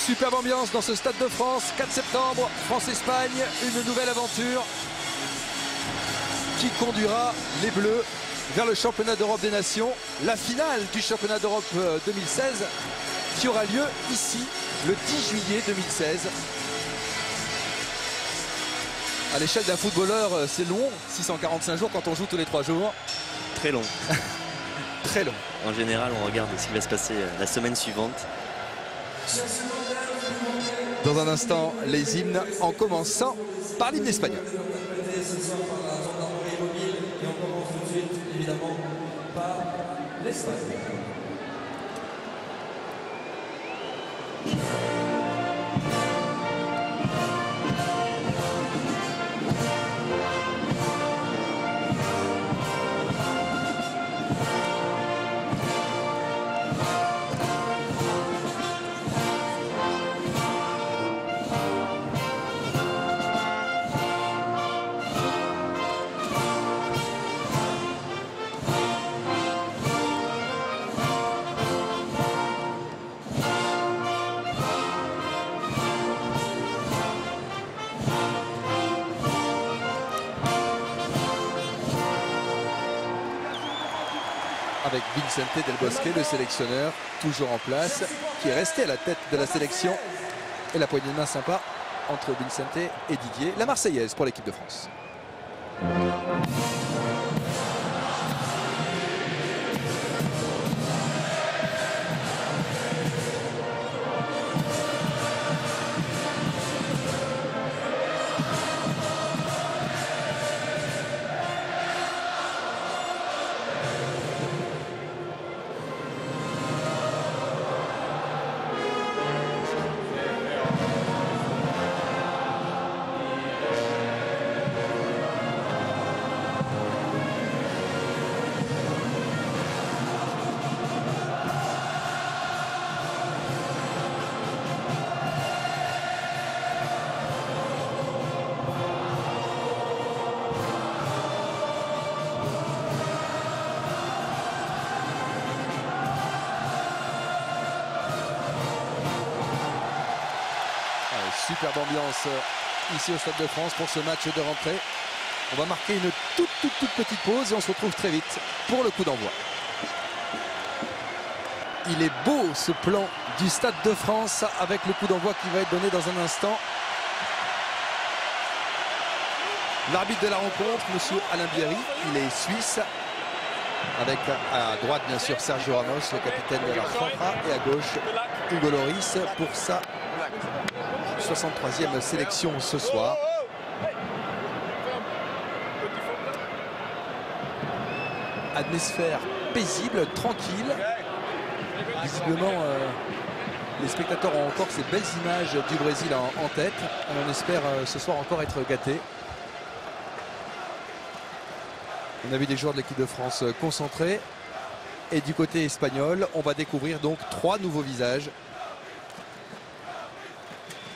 Superbe ambiance dans ce Stade de France, 4 septembre, France-Espagne, une nouvelle aventure qui conduira les Bleus vers le championnat d'Europe des Nations, la finale du championnat d'Europe 2016 qui aura lieu ici le 10 juillet 2016. À l'échelle d'un footballeur, c'est long, 645 jours quand on joue tous les 3 jours. Très long. Très long. En général, on regarde ce qui va se passer la semaine suivante. Dans un instant, les hymnes en commençant par l'hymne espagnol. Évidemment, par l'Espagne. Avec Vicente Del Bosque, le sélectionneur, toujours en place, qui est resté à la tête de la sélection. Et la poignée de main sympa entre Vicente et Didier. La Marseillaise pour l'équipe de France. Superbe ambiance ici au Stade de France pour ce match de rentrée. On va marquer une toute petite pause et on se retrouve très vite pour le coup d'envoi. Il est beau ce plan du Stade de France avec le coup d'envoi qui va être donné dans un instant. L'arbitre de la rencontre, monsieur Alain Bierry, il est suisse. Avec à droite bien sûr Sergio Ramos, le capitaine de la Franca, et à gauche Hugo Lloris pour sa 63e sélection ce soir. Atmosphère paisible, tranquille. Visiblement, les spectateurs ont encore ces belles images du Brésil en tête. Et on espère ce soir encore être gâtés. On a vu des joueurs de l'équipe de France concentrés. Et du côté espagnol, on va découvrir donc 3 nouveaux visages.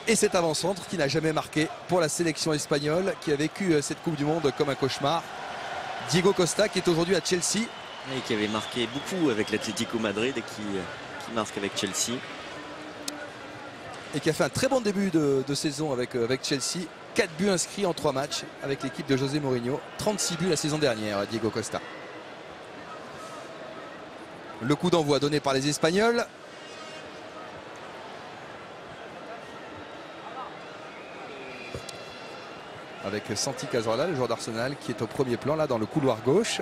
Et cet avant-centre qui n'a jamais marqué pour la sélection espagnole, qui a vécu cette Coupe du Monde comme un cauchemar. Diego Costa, qui est aujourd'hui à Chelsea. Et qui avait marqué beaucoup avec l'Atlético Madrid et qui marque avec Chelsea. Et qui a fait un très bon début de saison avec Chelsea. 4 buts inscrits en 3 matchs avec l'équipe de José Mourinho. 36 buts la saison dernière, Diego Costa. Le coup d'envoi donné par les Espagnols. Avec Santi Cazorla, le joueur d'Arsenal, qui est au premier plan, là, dans le couloir gauche.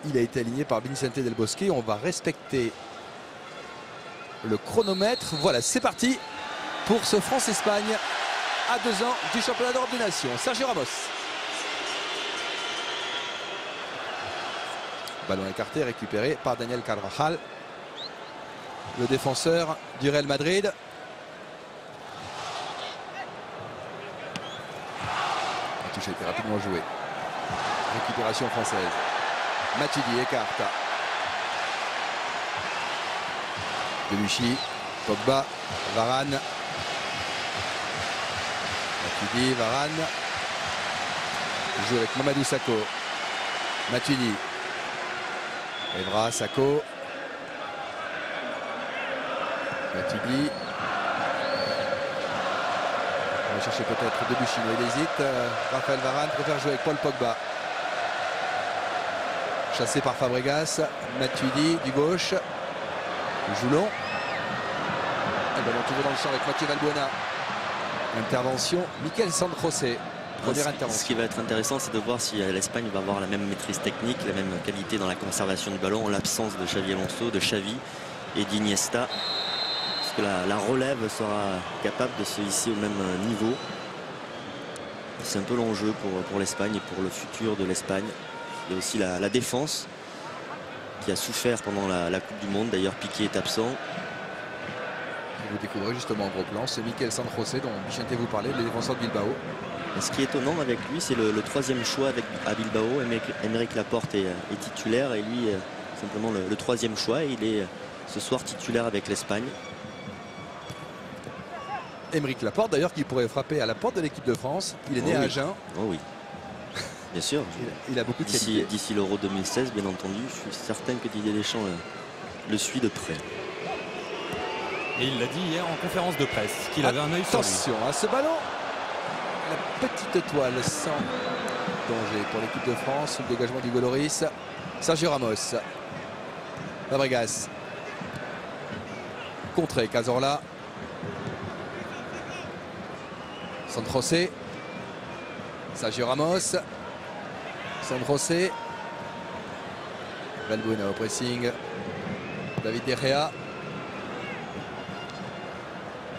Il a été aligné par Vicente Del Bosque. On va respecter le chronomètre. Voilà, c'est parti pour ce France-Espagne à 2 ans du championnat d'Europe des Nations. Sergio Ramos. Ballon écarté, récupéré par Daniel Carvajal, le défenseur du Real Madrid. La touche a été rapidement jouée. Récupération française. Matuidi écarte. Debuchy, Pogba, Varane. Matuidi, Varane. Il joue avec Mamadou Sakho. Matuidi. Evra, Sakho. Matuidi. On va chercher peut-être Debuchy, mais il hésite. Raphaël Varane préfère jouer avec Paul Pogba. Chassé par Fabregas. Matuidi du gauche. Le joue long. Et ballon toujours dans le champ avec Mathieu Valbuena. Intervention, Mikel Sandrosé. Première intervention. Ce qui va être intéressant, c'est de voir si l'Espagne va avoir la même maîtrise technique, la même qualité dans la conservation du ballon en l'absence de Xavi Alonso, de Xavi et d'Iniesta. Est-ce que la relève sera capable de se hisser au même niveau? C'est un peu l'enjeu pour l'Espagne et pour le futur de l'Espagne. Il y a aussi la défense qui a souffert pendant la Coupe du Monde. D'ailleurs, Piqué est absent. Vous découvrez justement en gros plan, c'est Mikel Sandrosé dont Vicente vous parlait, le défenseur de Bilbao. Et ce qui est étonnant avec lui, c'est le troisième choix à Bilbao. Aymeric Laporte est titulaire et lui simplement le troisième choix. Et il est ce soir titulaire avec l'Espagne. Aymeric Laporte d'ailleurs qui pourrait frapper à la porte de l'équipe de France. Il est né à Agen. Oh oui, bien sûr. Il a beaucoup de qualité. D'ici l'Euro 2016, bien entendu, je suis certain que Didier Deschamps le suit de près. Et il l'a dit hier en conférence de presse qu'il avait un œil sur lui. Attention à ce ballon. La petite étoile sans danger pour l'équipe de France. Le dégagement du Goloris. Sergio Ramos. Fabregas. Contré Cazorla. Sandrosé. Sergio Ramos. Sandrosé. Valbuena au pressing. David De Gea.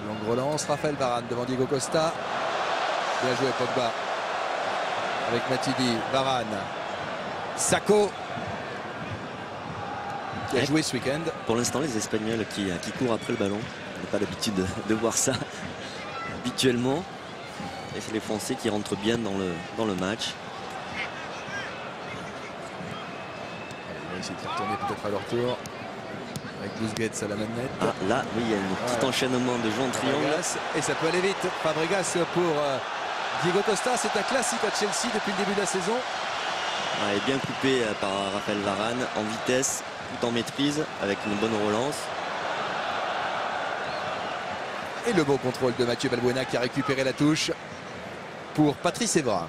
Longue relance. Raphaël Varane devant Diego Costa. Bien joué Pogba. Avec Matuidi. Varane. Sakho. Qui a joué ce week-end. Pour l'instant, les Espagnols qui courent après le ballon. On n'a pas l'habitude de voir ça habituellement. Et c'est les Français qui rentrent bien dans le match. Ils vont essayer de faire tourner peut-être à leur tour. Avec Busquets à la manette. Ah, là, oui, il y a un petit enchaînement de jeux en triangle. Et ça peut aller vite. Fabregas pour Diego Costa. C'est un classique à Chelsea depuis le début de la saison. Et bien coupé par Raphaël Varane en vitesse, tout en maîtrise, avec une bonne relance. Et le beau contrôle de Mathieu Valbuena qui a récupéré la touche pour Patrice Evra.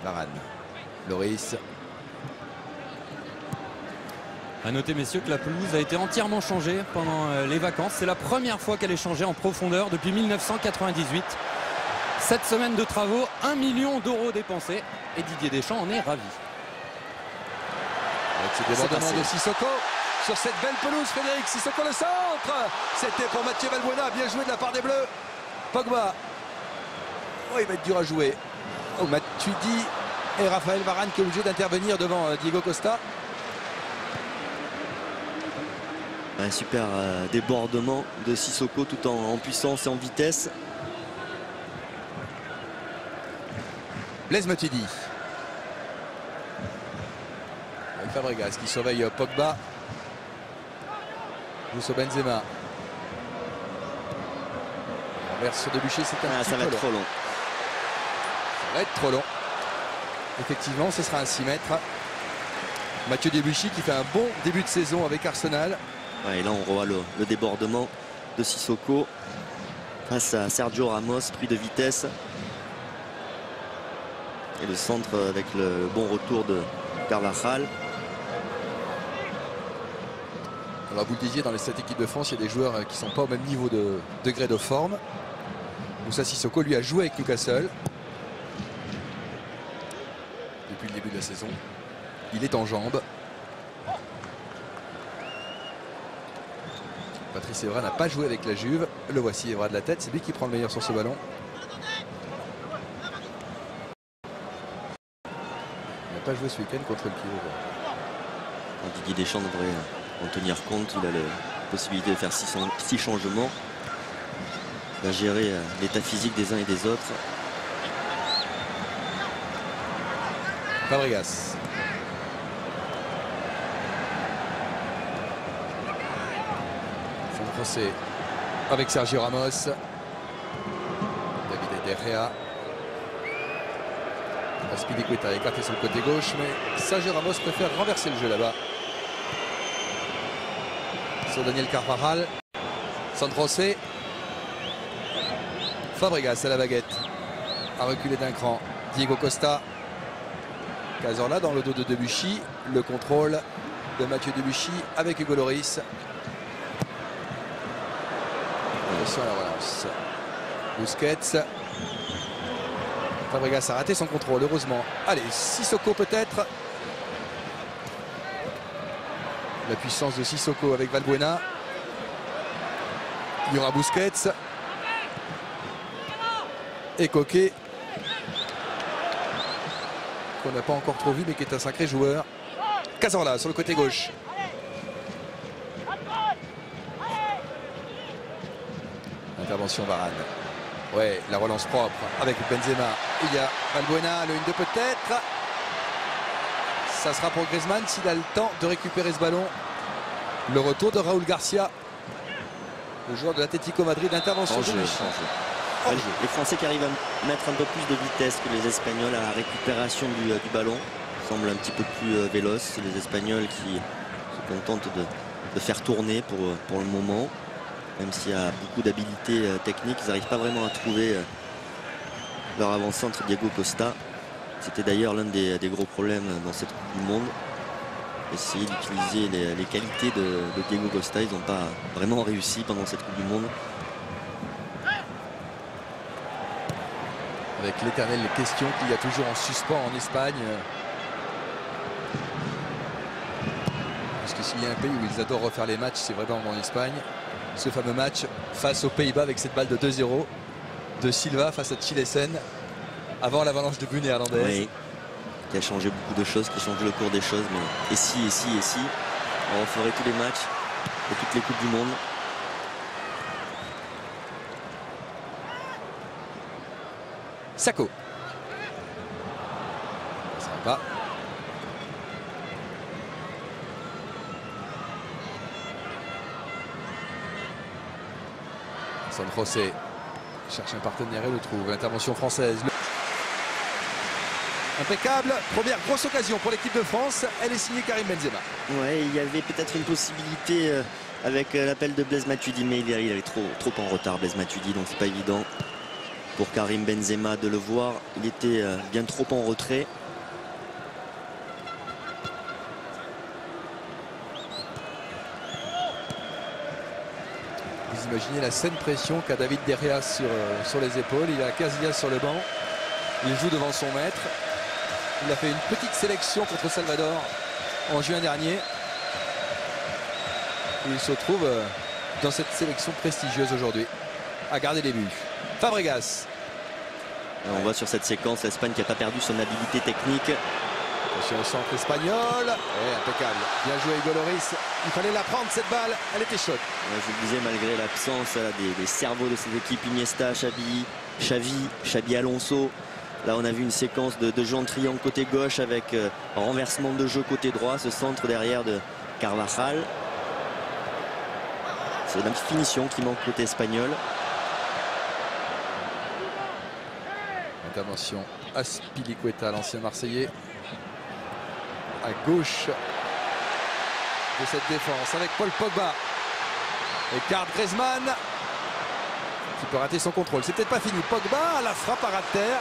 Varane. Loris. A noter, messieurs, que la pelouse a été entièrement changée pendant les vacances. C'est la première fois qu'elle est changée en profondeur depuis 1998. 7 semaines de travaux, 1 million d'euros dépensés. Et Didier Deschamps en est ravi. Avec ce débordement de Sissoko sur cette belle pelouse, Frédéric. Sissoko le centre. C'était pour Mathieu Valbuena. Bien joué de la part des Bleus. Pogba. Oh, il va être dur à jouer. Oh, Matuidi et Raphaël Varane qui est obligé d'intervenir devant Diego Costa. Un super débordement de Sissoko tout en puissance et en vitesse. Blaise Matuidi. Avec Fabregas qui surveille Pogba. Moussa Benzema. Renverse sur Debuchy, c'est un petit ça va peu être trop long. Ça va être trop long. Effectivement, ce sera un 6 mètres. Mathieu Debuchy qui fait un bon début de saison avec Arsenal. Ouais, et là, on voit le débordement de Sissoko face à Sergio Ramos, pris de vitesse. Et le centre avec le bon retour de Carvajal. Alors vous le disiez, dans cette équipe de France, il y a des joueurs qui ne sont pas au même niveau de degré de forme. Moussa Sissoko, lui, a joué avec Newcastle depuis le début de la saison. Il est en jambes. Patrice Evra n'a pas joué avec la Juve. Le voici, Evra de la tête. C'est lui qui prend le meilleur sur ce ballon. Il n'a pas joué ce week-end contre le Kiev. Didier Deschamps devrait en tenir compte. Il a la possibilité de faire 6 changements. Il va gérer l'état physique des uns et des autres. Fabregas. Français avec Sergio Ramos. David De Gea. Aspilicueta a écarté sur le côté gauche, mais Sergio Ramos préfère renverser le jeu là-bas. sur Daniel Carvajal. San José. Fabregas à la baguette. A reculé d'un cran. Diego Costa. Cazorla dans le dos de Debuchy. Le contrôle de Mathieu Debuchy avec Hugo Lloris. Attention à la relance. Busquets. Fabregas a raté son contrôle, heureusement. Allez, Sissoko peut-être. La puissance de Sissoko avec Valbuena. Il y aura Busquets. Et Coquet. Qu'on n'a pas encore trop vu, mais qui est un sacré joueur. Cazorla sur le côté gauche. Intervention Varane. Ouais, la relance propre avec Benzema. Il y a Valbuena, le 1-2 peut-être. Ça sera pour Griezmann s'il a le temps de récupérer ce ballon. Le retour de Raúl Garcia, le joueur de l'Atlético Madrid. Intervention de Michel. Les Français qui arrivent à mettre un peu plus de vitesse que les Espagnols à la récupération du ballon. Semblent un petit peu plus véloces. Les Espagnols qui se contentent de faire tourner pour le moment. Même s'il y a beaucoup d'habilité technique, ils n'arrivent pas vraiment à trouver leur avant-centre Diego Costa. C'était d'ailleurs l'un des gros problèmes dans cette Coupe du Monde. Essayer d'utiliser les qualités de Diego Costa, ils n'ont pas vraiment réussi pendant cette Coupe du Monde. Avec l'éternelle question qu'il y a toujours en suspens en Espagne. Parce que s'il y a un pays où ils adorent refaire les matchs, c'est vraiment en Espagne. Ce fameux match face aux Pays-Bas avec cette balle de 2-0 de Silva face à Chilesen avant l'avalanche de buts néerlandaise. Oui, qui a changé beaucoup de choses, qui change le cours des choses. Mais et si, on referait tous les matchs et toutes les Coupes du Monde. Sako. Ça ne sera pas. San José cherche un partenaire et le trouve. L'intervention française. Impeccable. Première grosse occasion pour l'équipe de France. Elle est signée Karim Benzema. Ouais, il y avait peut-être une possibilité avec l'appel de Blaise Matuidi, mais il est trop en retard, Blaise Matuidi, donc c'est pas évident pour Karim Benzema de le voir. Il était bien trop en retrait. Vous imaginez la saine pression qu'a David De Gea sur les épaules. Il a Casillas sur le banc. Il joue devant son maître. Il a fait une petite sélection contre Salvador en juin dernier. Et il se trouve dans cette sélection prestigieuse aujourd'hui à garder les buts. Fabregas. On voit sur cette séquence l'Espagne qui n'a pas perdu son habilité technique. Attention au centre espagnol. Ouais, impeccable. Bien joué Hugo Lloris. Il fallait la prendre cette balle. Elle était chaude. Ouais, je vous le disais, malgré l'absence des cerveaux de cette équipe, Iniesta, Xavi Alonso. Là, on a vu une séquence de jeu en triangle côté gauche avec renversement de jeu côté droit. Ce centre derrière de Carvajal. C'est la finition qui manque côté espagnol. Intervention Azpilicueta, l'ancien Marseillais. À gauche de cette défense avec Paul Pogba. Écarte Griezmann qui peut rater son contrôle. C'est peut-être pas fini. Pogba à la frappe à ras de terre.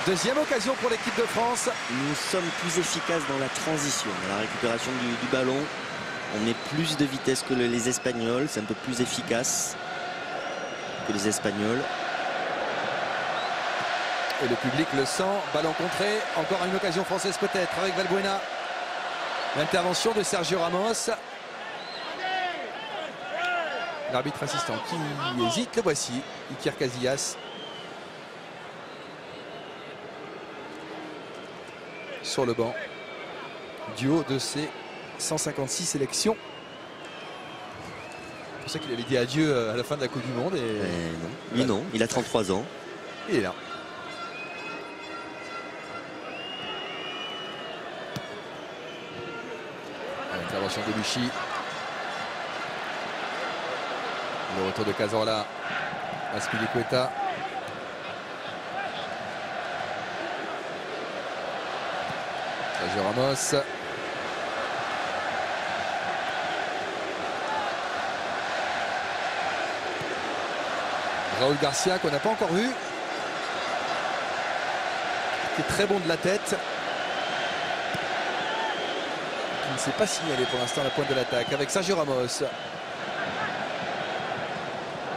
Deuxième occasion pour l'équipe de France. Nous sommes plus efficaces dans la transition, dans la récupération du ballon. On met plus de vitesse que les Espagnols. C'est un peu plus efficace que les Espagnols. Et le public le sent. Ballon contré. Encore une occasion française peut-être avec Valbuena. L'intervention de Sergio Ramos. L'arbitre assistant qui hésite. Le voici. Iker Casillas. Sur le banc. Du haut de ses 156 sélections. C'est pour ça qu'il avait dit adieu à la fin de la Coupe du Monde. Et non. Lui non, il a 33 ans. Il est là. Intervention de Debuchy. Le retour de Cazorla. Azpilicueta. Sergio Ramos. Raúl Garcia qu'on n'a pas encore vu. Qui est très bon de la tête. Qui ne s'est pas signalé pour l'instant à la pointe de l'attaque. Avec Sergio Ramos.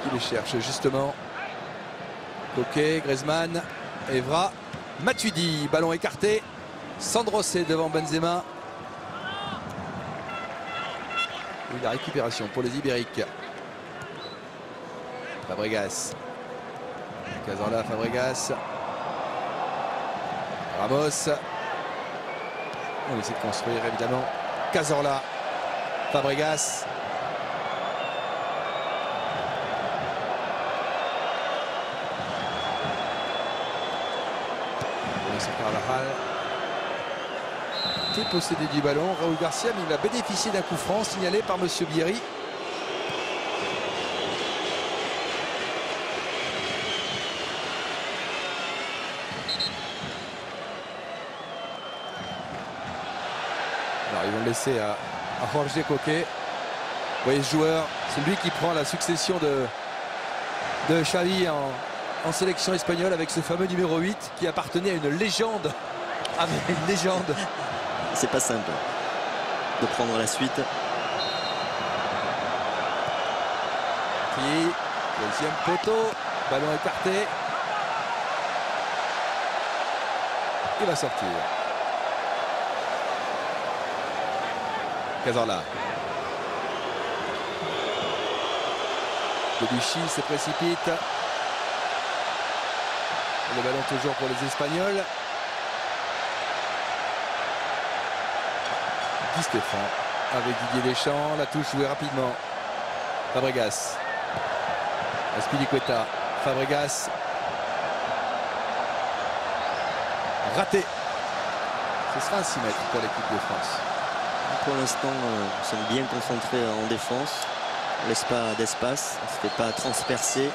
Qui les cherche justement. Coquet, Griezmann, Evra, Matuidi. Ballon écarté. Sandro C devant Benzema. Et la récupération pour les Ibériques. Fabregas. Cazorla, Fabregas. Ramos. On essaie de construire évidemment. Cazorla. Fabregas. Qui est possédé du ballon. Raúl Garcia, mais il va bénéficier d'un coup franc signalé par Monsieur Bierry. Alors ils vont le laisser à Jorge Coquet. Vous voyez ce joueur, c'est lui qui prend la succession de Xavi en sélection espagnole avec ce fameux numéro 8 qui appartenait à une légende. Ah mais une légende. C'est pas simple de prendre la suite. Qui deuxième poteau, ballon écarté. Il va sortir. Cazorla. Debuchy se précipite. Le ballon toujours pour les Espagnols. Di Stéphane avec Didier Deschamps. La touche jouée rapidement. Fabregas. Azpilicueta. Fabregas. Raté. Ce sera un 6 mètres pour l'équipe de France. Pour l'instant, nous sommes bien concentrés en défense. On ne laisse pas d'espace. On ne se fait pas transpercer.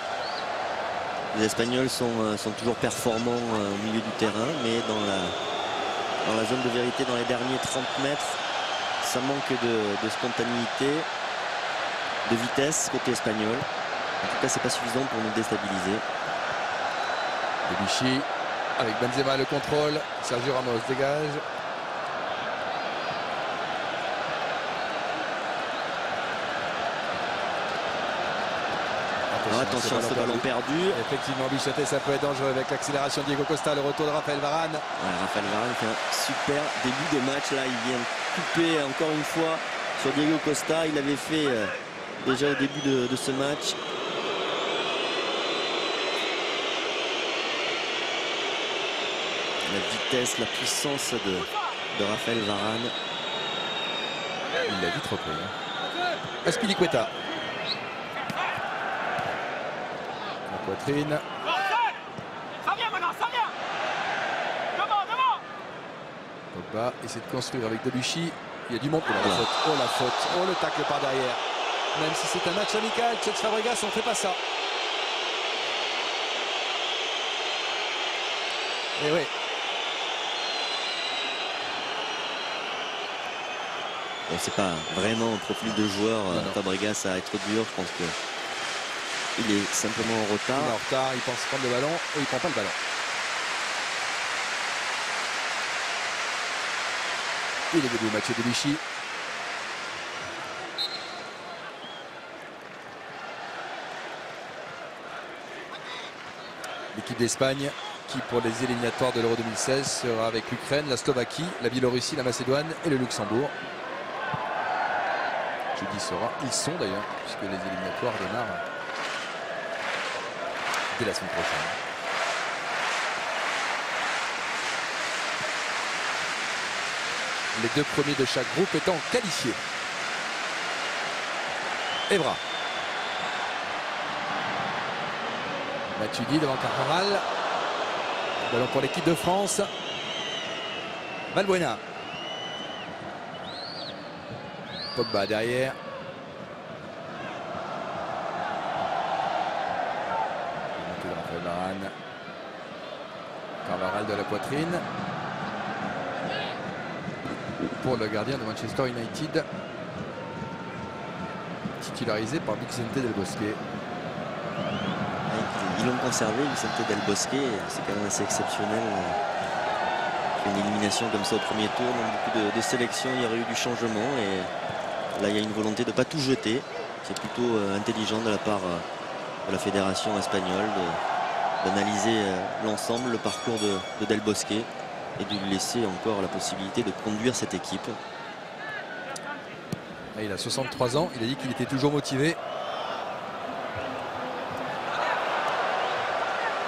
Les Espagnols sont toujours performants au milieu du terrain, mais dans la zone de vérité, dans les derniers 30 mètres, ça manque de spontanéité, de vitesse côté espagnol. En tout cas, c'est pas suffisant pour nous déstabiliser. Debuchy avec Benzema le contrôle. Sergio Ramos dégage. Attention à ce ballon perdu. Effectivement, Bichotet, ça peut être dangereux avec l'accélération de Diego Costa, le retour de Raphaël Varane. Ouais, Raphaël Varane fait un super début de match. Là, il vient couper encore une fois sur Diego Costa. Il avait fait déjà au début de ce match. La vitesse, la puissance de Raphaël Varane. Il l'a vite repris. Azpilicueta. Poitrine. Ça vient maintenant, ça vient. Devant. Pogba essaie de construire avec Debuchy. Il y a du monde. Oh la faute. Oh le tacle par derrière. Même si c'est un match amical, Cesc Fabregas, on ne fait pas ça. Et oui. Bon, c'est pas vraiment un profil de joueur Fabregas à être dur. Je pense que il est simplement en retard. Il est en retard, il pense prendre le ballon et il prend pas le ballon. Il est debout, Mathieu Debuchy. L'équipe d'Espagne qui pour les éliminatoires de l'Euro 2016 sera avec l'Ukraine, la Slovaquie, la Biélorussie, la Macédoine et le Luxembourg. Je dis sera, ils sont d'ailleurs, puisque les éliminatoires démarrent dès la semaine prochaine. Les deux premiers de chaque groupe étant qualifiés. Evra. Matuidi devant Carvajal. Ballon pour l'équipe de France. Valbuena. Pogba derrière. Varane. Carvajal de la poitrine. Pour le gardien de Manchester United. Titularisé par Vicente Del Bosque. Ils l'ont conservé, Vicente Del Bosque, c'est quand même assez exceptionnel. Une élimination comme ça au premier tour, dans beaucoup de sélections, il y aurait eu du changement. Et là, il y a une volonté de ne pas tout jeter, qui est plutôt intelligent de la part de la fédération espagnole, d'analyser l'ensemble, le parcours de Del Bosque et de lui laisser encore la possibilité de conduire cette équipe. Il a 63 ans, il a dit qu'il était toujours motivé.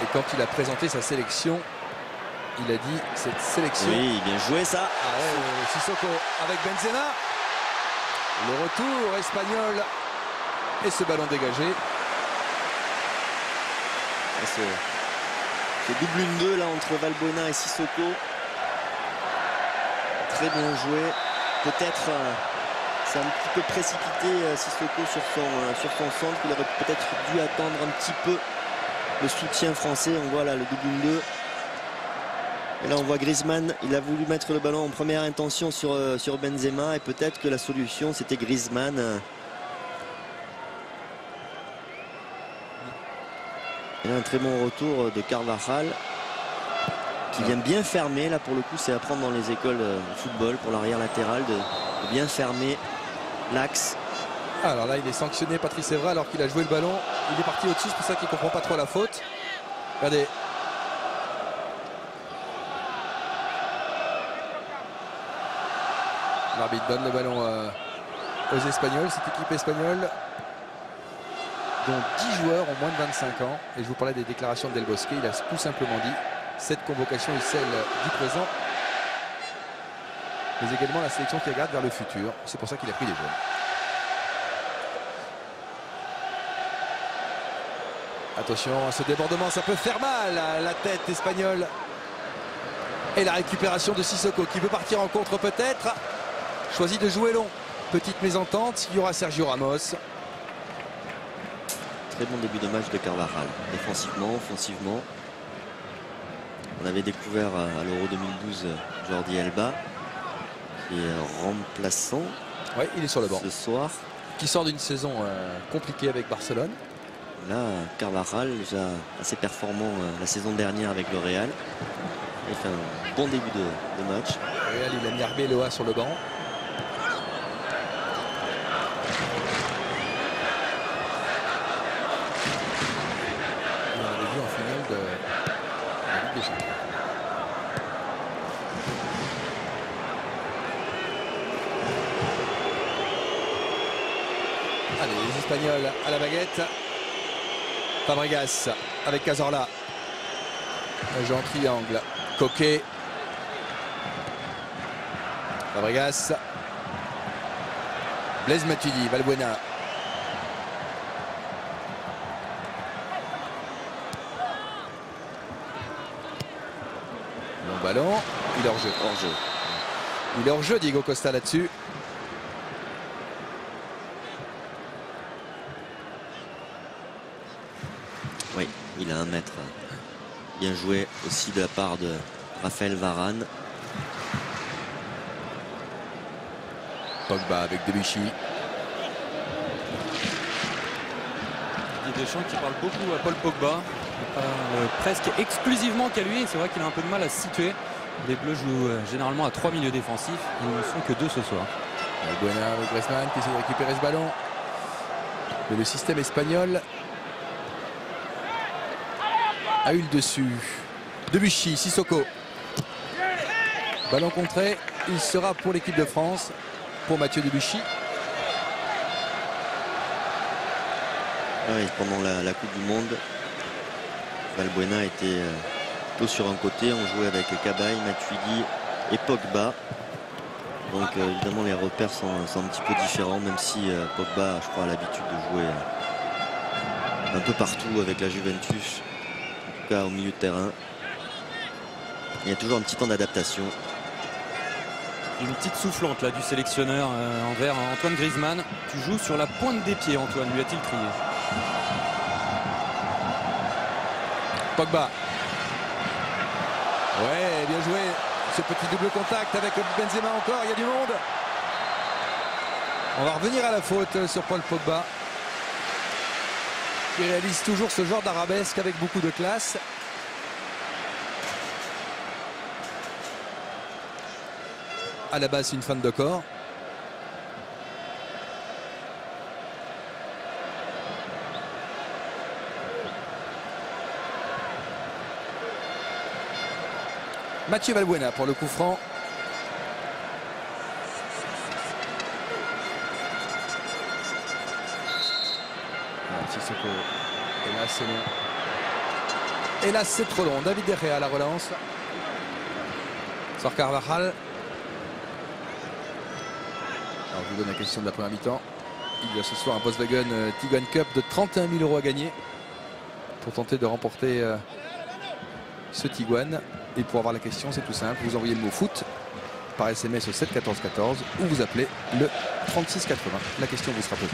Et quand il a présenté sa sélection, il a dit cette sélection. Oui, bien joué ça. Ah ouais, Sissoko avec Benzema. Le retour espagnol et ce ballon dégagé. Ce double 1-2 là entre Valbuena et Sissoko. Très bien joué. Peut-être c'est un petit peu précipité Sissoko sur son centre. Il aurait peut-être dû attendre un petit peu le soutien français. On voit là le double 1-2. Et là on voit Griezmann, il a voulu mettre le ballon en première intention sur Benzema et peut-être que la solution c'était Griezmann. Et là un très bon retour de Carvajal qui vient bien fermer. Là pour le coup c'est à prendre dans les écoles de football pour l'arrière latéral de bien fermer l'axe. Alors là il est sanctionné Patrice Evra alors qu'il a joué le ballon. Il est parti au-dessus, c'est pour ça qu'il ne comprend pas trop la faute. Regardez. L'arbitre donne le ballon aux Espagnols, cette équipe espagnole dont 10 joueurs ont moins de 25 ans. Et je vous parlais des déclarations de Del Bosque, il a tout simplement dit cette convocation est celle du présent, mais également la sélection qui regarde vers le futur. C'est pour ça qu'il a pris des jeunes. Attention à ce débordement, ça peut faire mal à la tête espagnole. Et la récupération de Sissoko qui veut partir en contre peut-être. Choisit de jouer long. Petite mésentente, il y aura Sergio Ramos. Très bon début de match de Carvajal. Défensivement, offensivement. On avait découvert à l'Euro 2012 Jordi Alba, qui est remplaçant. Oui, il est sur le banc. Ce soir. Qui sort d'une saison compliquée avec Barcelone. Là, Carvajal, déjà assez performant la saison dernière avec le Real. Il fait un bon début de match. Le Real, il a mis Arbeloa sur le banc. En finale de la Ligue des Champions. Allez, les Espagnols à la baguette. Fabregas avec Cazorla. Un jeu en triangle. Coquet. Fabregas. Blaise Matuidi, Valbuena. Ballon, il est hors jeu. Il est hors jeu, Diego Costa là-dessus. Oui, il a 1 mètre. Bien joué aussi de la part de Raphaël Varane. Pogba avec Debuchy. Didier Deschamps qui parle beaucoup à Paul Pogba. Presque exclusivement qu'à lui. C'est vrai qu'il a un peu de mal à se situer. Les Bleus jouent généralement à 3 milieux défensifs. Ils ne sont que 2 ce soir. Valbuena avec Griezmann qui essaie de récupérer ce ballon. Mais le système espagnol a eu le dessus. Debuchy, Sissoko. Ballon contré. Il sera pour l'équipe de France. Pour Mathieu Debuchy. Oui, pendant la Coupe du Monde, Valbuena était plutôt sur un côté. On jouait avec Cabaye, Matuidi et Pogba. Donc évidemment les repères sont un petit peu différents, même si Pogba, je crois, a l'habitude de jouer un peu partout avec la Juventus, en tout cas au milieu de terrain. Il y a toujours un petit temps d'adaptation. Une petite soufflante là du sélectionneur envers Antoine Griezmann. Tu joues sur la pointe des pieds, Antoine, lui a-t-il crié. Pogba. Ouais, bien joué. Ce petit double contact avec Benzema encore, il y a du monde. On va revenir à la faute sur Paul Pogba. qui réalise toujours ce genre d'arabesque avec beaucoup de classe. À la base, c'est une fente de corps. Mathieu Valbuena pour le coup franc. Sissoko. Et là c'est long. Et là c'est trop long. David De Gea à la relance. Sort Carvajal. Alors je vous donne la question de la première mi-temps. Il y a ce soir un Volkswagen Tiguan Cup de 31 000 € à gagner pour tenter de remporter ce Tiguan. Et pour avoir la question, c'est tout simple. Vous envoyez le mot foot par SMS au 7 14 14 ou vous appelez le 36 80. La question vous sera posée.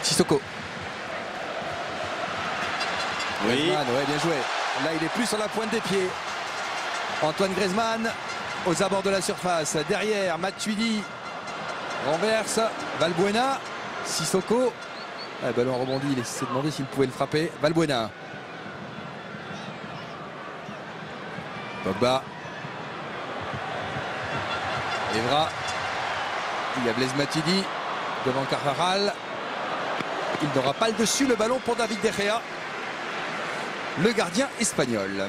Sissoko. Oui. Griezmann, ouais, bien joué. Là, il est plus sur la pointe des pieds. Antoine Griezmann aux abords de la surface. Derrière, Matuidi renverse. Valbuena. Sissoko. Ah, ballon rebondi. Il s'est demandé s'il pouvait le frapper. Valbuena. Pogba. Evra. Il y a Blaise Matuidi devant Carvajal. Il n'aura pas le dessus, le ballon pour David De Gea, le gardien espagnol.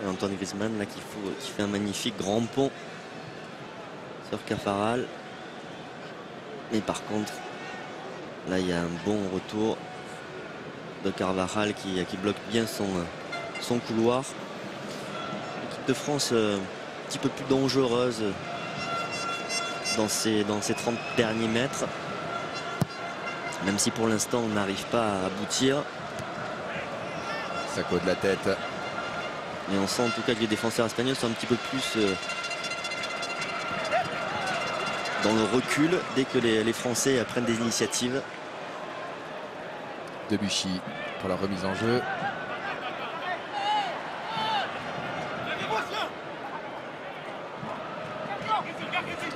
Et Antoine Griezmann là qui fait un magnifique grand pont sur Carvajal. Mais par contre, là il y a un bon retour de Carvajal qui bloque bien son couloir. L'équipe de France un petit peu plus dangereuse dans ces 30 derniers mètres, même si pour l'instant on n'arrive pas à aboutir. Sako de la tête. Mais on sent en tout cas que les défenseurs espagnols sont un petit peu plus dans le recul dès que les Français prennent des initiatives. Debuchy pour la remise en jeu.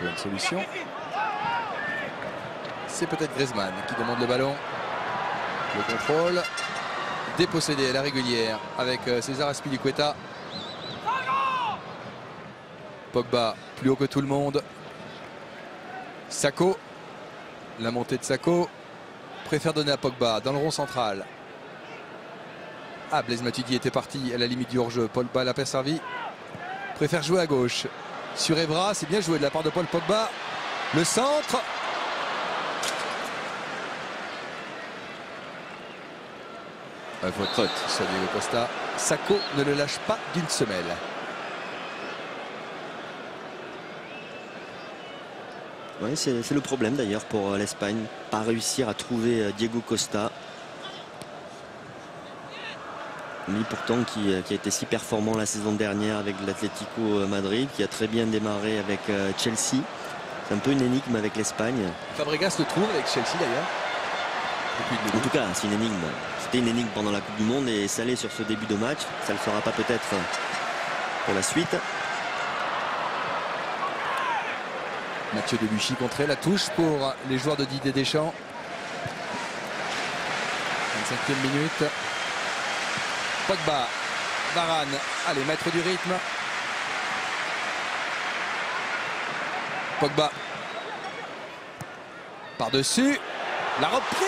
Une solution. C'est peut-être Griezmann qui demande le ballon. Le contrôle. Dépossédé à la régulière avec César Azpilicueta. Pogba plus haut que tout le monde. Sako. La montée de Sako. Préfère donner à Pogba dans le rond central. Ah, Blaise Matuidi était parti à la limite du hors-jeu. Pogba l'a pas servi. Préfère jouer à gauche. Sur Evra, c'est bien joué de la part de Paul Pogba. Le centre. Faute sur Diego Costa. Sako ne le lâche pas d'une semelle. Ouais, c'est le problème d'ailleurs pour l'Espagne. Pas réussir à trouver Diego Costa. Lui pourtant qui a été si performant la saison dernière avec l'Atlético Madrid, qui a très bien démarré avec Chelsea. C'est un peu une énigme avec l'Espagne. Fabregas le trouve avec Chelsea d'ailleurs. En tout cas, c'est une énigme. C'était une énigme pendant la Coupe du Monde et ça l'est sur ce début de match. Ça ne le sera pas peut-être pour la suite. Mathieu Debuchy contré, la touche pour les joueurs de Didier Deschamps. 25e minute. Pogba, Varane, allez, maître du rythme. Pogba. Par-dessus. La reprise.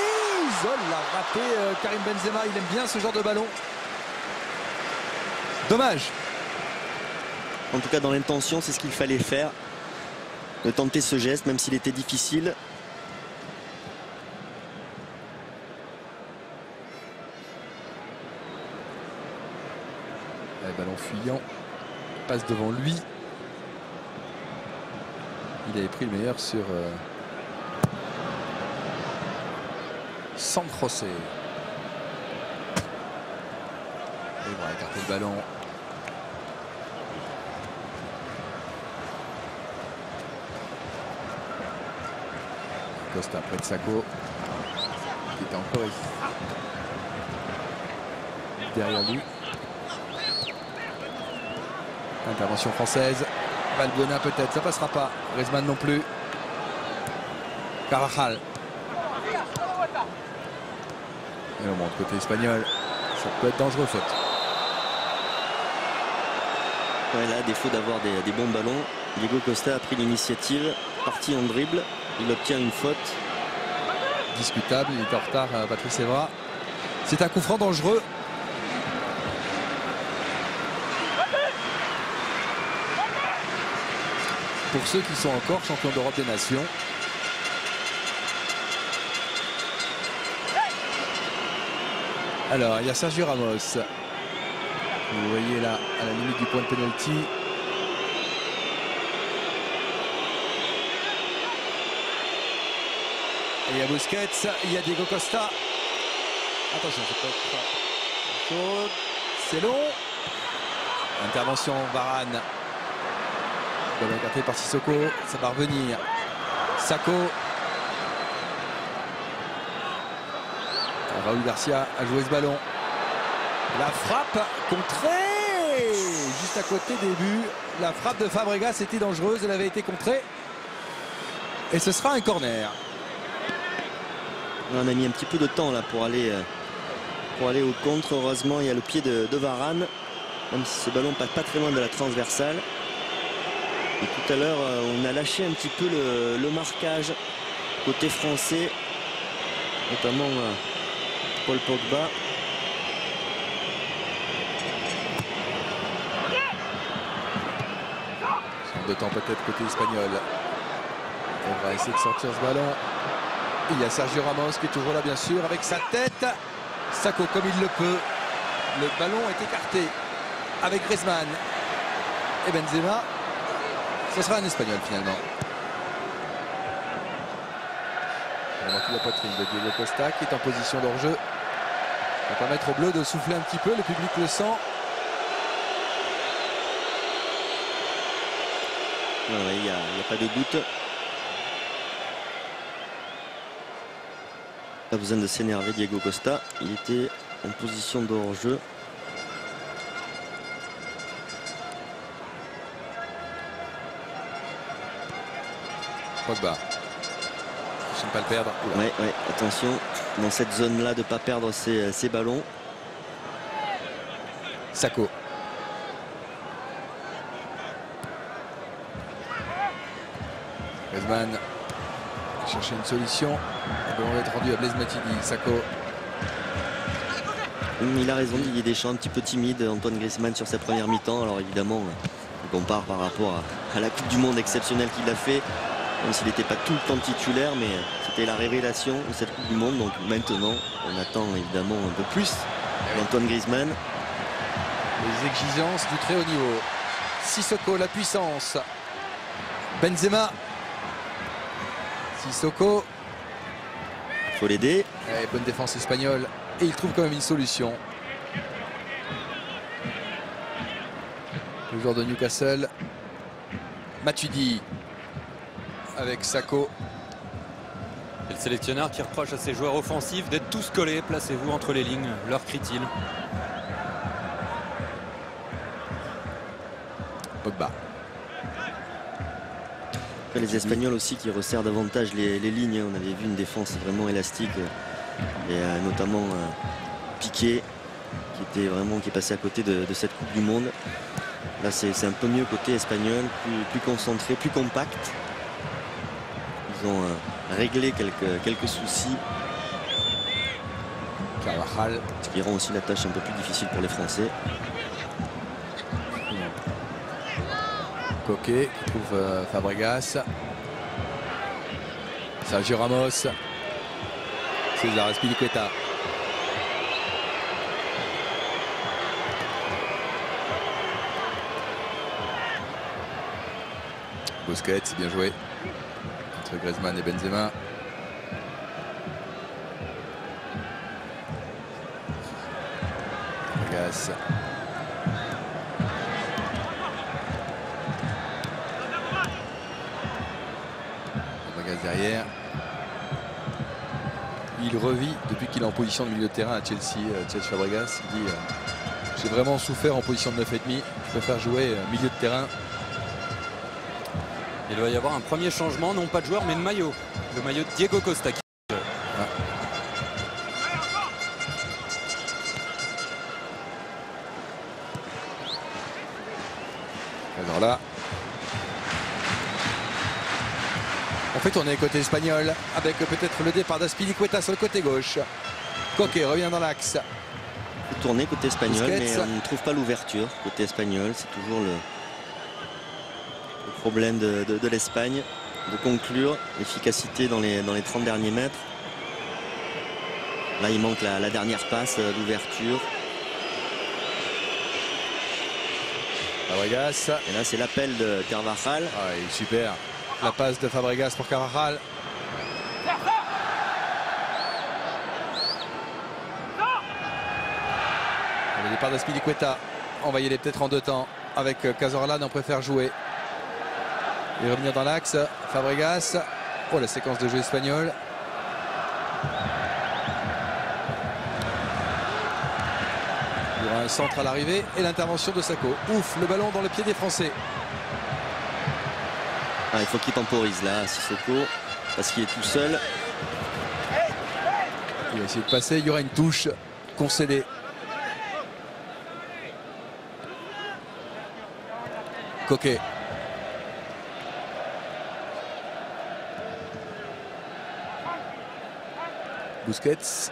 Oh, l'a raté Karim Benzema. Il aime bien ce genre de ballon. Dommage. En tout cas, dans l'intention, c'est ce qu'il fallait faire. De tenter ce geste, même s'il était difficile. Ballon fuyant, passe devant lui. Il avait pris le meilleur sur San José. Il va écarter le ballon. Costa près de Sako, qui était encore derrière lui. Intervention française. Valbuena peut-être, ça passera pas. Griezmann non plus. Carvajal. Et on monte côté espagnol. Ça peut être dangereux, faute. Ouais, là, à défaut d'avoir des bons ballons, Diego Costa a pris l'initiative, parti en dribble, il obtient une faute. Discutable, il est en retard, Patrice Evra. C'est un coup franc dangereux. Pour ceux qui sont encore champions d'Europe des Nations. Alors, il y a Sergio Ramos. Vous voyez là, à la limite du point de pénalty. Et il y a Busquets, il y a Diego Costa. Attention, c'est pas chaud. C'est long. Intervention Varane. Ballon écarté par Sissoko. Ça va revenir. Sakho. Raúl Garcia a joué ce ballon. La frappe contrée. Juste à côté des buts. La frappe de Fabregas était dangereuse. Elle avait été contrée. Et ce sera un corner. On a mis un petit peu de temps là pour aller au contre. Heureusement, il y a le pied de Varane. Même si ce ballon passe pas très loin de la transversale. Et tout à l'heure, on a lâché un petit peu le marquage côté français. Notamment Paul Pogba. Champ de temps peut-être côté espagnol. On va essayer de sortir ce ballon. Il y a Sergio Ramos qui est toujours là bien sûr avec sa tête. Sakho comme il le peut. Le ballon est écarté avec Griezmann et Benzema. Ce sera un espagnol finalement. On a marqué la poitrine de Diego Costa qui est en position d'hors-jeu. Ça va permettre aux Bleus de souffler un petit peu. Le public le sent. Il n'y a pas de doute. Pas besoin de s'énerver, Diego Costa. Il était en position de hors-jeu. Pogba. Je ne pas le perdre. Ouais, attention dans cette zone-là de ne pas perdre ses ballons. Sakho. Griezmann va chercher une solution. Le ballon va être rendu à Blaise Matuidi. Sakho. Il a raison, Didier Deschamps, un petit peu timide, Antoine Griezmann sur sa première mi-temps. Alors évidemment, on compare par rapport à la Coupe du Monde exceptionnelle qu'il a fait. Même s'il n'était pas tout le temps titulaire, mais c'était la révélation de cette Coupe du Monde. Donc maintenant, on attend évidemment un peu plus d'Antoine Griezmann. Les exigences du très haut niveau. Sissoko, la puissance. Benzema. Sissoko. Il faut l'aider. Bonne défense espagnole. Et il trouve quand même une solution. Le joueur de Newcastle. Matuidi. Avec Sakho. Et le sélectionneur qui reproche à ses joueurs offensifs d'être tous collés. Placez-vous entre les lignes, leur crie-t-il. Pogba. Les Espagnols aussi qui resserrent davantage les lignes. On avait vu une défense vraiment élastique. Et notamment Piqué qui est passé à côté de cette Coupe du Monde. Là c'est un peu mieux côté espagnol, plus concentré, plus compact. Ils ont réglé quelques soucis. Carvajal. Ce qui rend aussi la tâche un peu plus difficile pour les Français. Coquet qui trouve Fabregas. Sergio Ramos. César Azpilicueta. Busquets, c'est bien joué. Entre Griezmann et Benzema. Fabregas. Derrière. Il revit depuis qu'il est en position de milieu de terrain à Chelsea, Cesc Fabregas. Il dit j'ai vraiment souffert en position de 9,5. Je préfère jouer milieu de terrain. Il va y avoir un premier changement, non pas de joueur mais de maillot. Le maillot de Diego Costa. Alors là, on fait tourner côté espagnol avec peut-être le départ d'Azpilicueta sur le côté gauche. Coquet revient dans l'axe. Tourner côté espagnol, Busquets. mais on ne trouve pas l'ouverture côté espagnol. C'est toujours le problème de l'Espagne, de conclure l'efficacité dans les 30 derniers mètres. Là, il manque la dernière passe, l'ouverture. Fabregas. Et là, c'est l'appel de Carvajal. Ah, il est super. La passe de Fabregas pour Carvajal. Le départ d'Azpilicueta. On va y aller peut-être en 2 temps. Avec Cazorla, on préfère jouer. Et revenir dans l'axe. Fabregas. Oh, la séquence de jeu espagnole. Il y aura un centre à l'arrivée et l'intervention de Sako. Ouf, le ballon dans le pied des Français. Ah, il faut qu'il temporise là, Sissoko, parce qu'il est tout seul. Il va essayer de passer. Il y aura une touche concédée. Coquet. Busquets.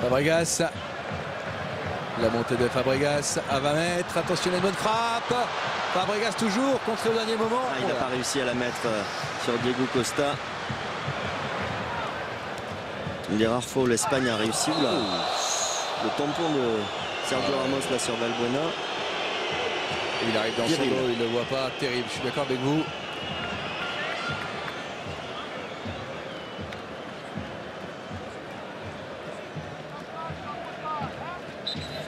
Fabregas. La montée de Fabregas à 20 mètres. Attention, la bonne frappe. Fabregas toujours contre le dernier moment. Ah, il n'a pas réussi à la mettre sur Diego Costa. Une des rares fois où l'Espagne a réussi. Là, le tampon de Sergio Ramos là sur Valbuena. Il arrive dans son dos, il ne le voit pas. Terrible, je suis d'accord avec vous.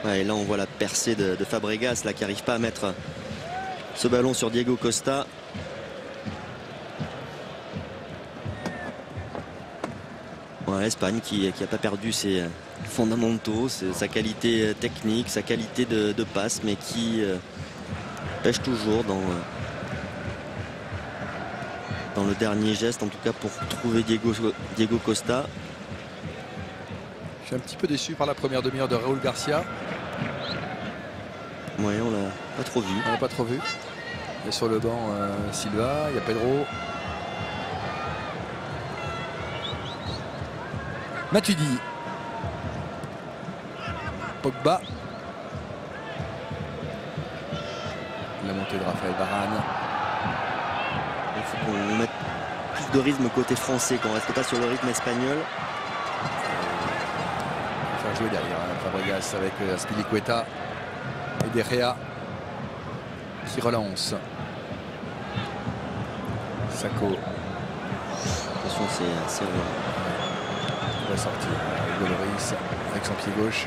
Ouais, et là on voit la percée de Fabregas là, qui n'arrive pas à mettre ce ballon sur Diego Costa. Ouais, l'Espagne qui n'a pas perdu ses fondamentaux, sa qualité technique, sa qualité de passe, mais qui pêche toujours dans le dernier geste, en tout cas pour trouver Diego Costa. Je suis un petit peu déçu par la première demi-heure de Raúl Garcia. Ouais, on l'a pas trop vu. On l'a pas trop vu. Il y a sur le banc Silva, il y a Pedro. Matuidi. Pogba. La montée de Raphaël Varane. Il faut qu'on mette plus de rythme côté français, qu'on ne reste pas sur le rythme espagnol. Faire jouer derrière Fabregas avec Azpilicueta et De Gea qui relance. Sako. Attention, c'est Il va sortir. Hugo Lloris avec son pied gauche.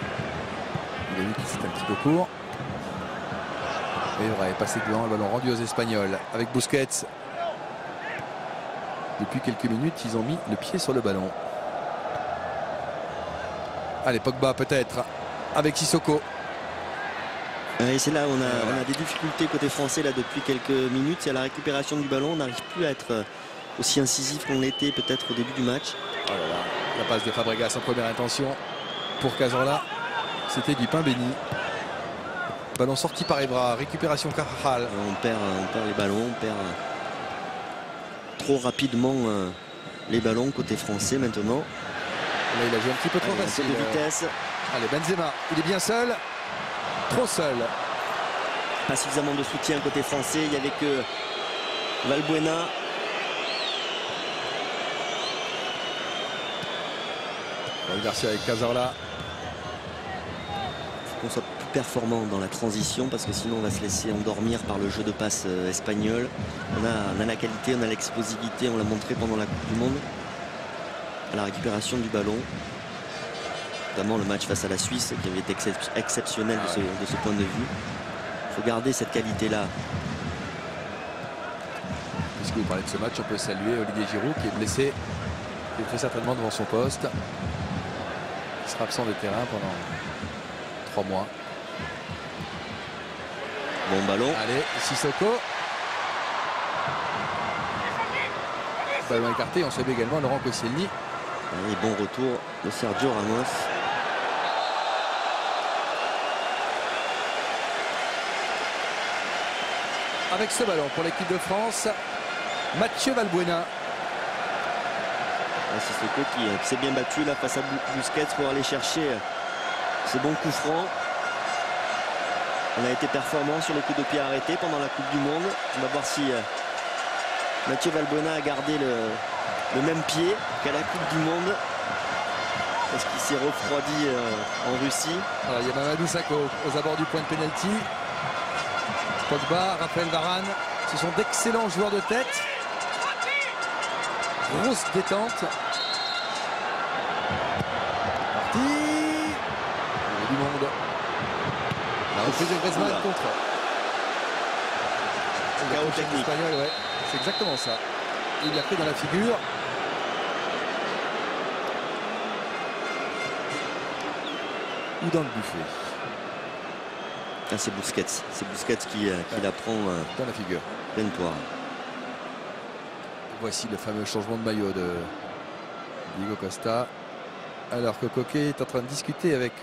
Il a vu qu'il s'était un petit peu court. Et il aurait passé devant, le ballon rendu aux Espagnols avec Busquets. Depuis quelques minutes, ils ont mis le pied sur le ballon. Allez, Pogba peut-être avec Sissoko. Et c'est là où on a des difficultés côté français là, depuis quelques minutes. Il y a la récupération du ballon. On n'arrive plus à être aussi incisif qu'on l'était peut-être au début du match. Oh là là, la passe de Fabregas en première intention pour Cazorla. C'était du pain béni. Ballon sorti par Evra, récupération Carvajal. On perd les ballons, on perd trop rapidement les ballons côté français maintenant. Là, il a joué un petit peu trop Allez, un peu facile. de vitesse. Allez, Benzema, il est bien seul. Trop seul. Pas suffisamment de soutien côté français. Il n'y avait que Valbuena. Garcia avec Cazorla. Il faut qu'on soit plus performant dans la transition parce que sinon on va se laisser endormir par le jeu de passe espagnol. On a la qualité, on a l'explosivité, on l'a montré pendant la Coupe du Monde. À la récupération du ballon. Notamment le match face à la Suisse qui avait été exceptionnel de ce point de vue. Il faut garder cette qualité-là. Puisque vous parlez de ce match, on peut saluer Olivier Giroud qui est blessé. Il est très certainement devant son poste. Il sera absent des terrains pendant 3 mois. Bon ballon. Allez, Sissoko. Ballon écarté, on salue également Laurent Koscielny. Et bon retour de Sergio Ramos. Avec ce ballon pour l'équipe de France, Mathieu Valbuena. Sissoko qui s'est bien battu là face à Busquets pour aller chercher ce bon coup franc. On a été performant sur le coup de pied arrêté pendant la Coupe du Monde. On va voir si Mathieu Valbuena a gardé le même pied qu'à la Coupe du Monde. Est-ce qu'il s'est refroidi en Russie? Alors, il y a Mamadou Sakho aux abords du point de pénalty. Pogba, Raphaël Varane, ce sont d'excellents joueurs de tête. Grosse détente. Parti. Il y a du monde. La reprise de Griezmann contre. Chaos technique. Espagnol, ouais. C'est exactement ça. Il l'a pris dans la figure. Ou dans le buffet. Ah, c'est Busquets. C'est Busquets qui la prend Dans la figure. pleine poire. Voici le fameux changement de maillot de Diego Costa. Alors que Coquet est en train de discuter avec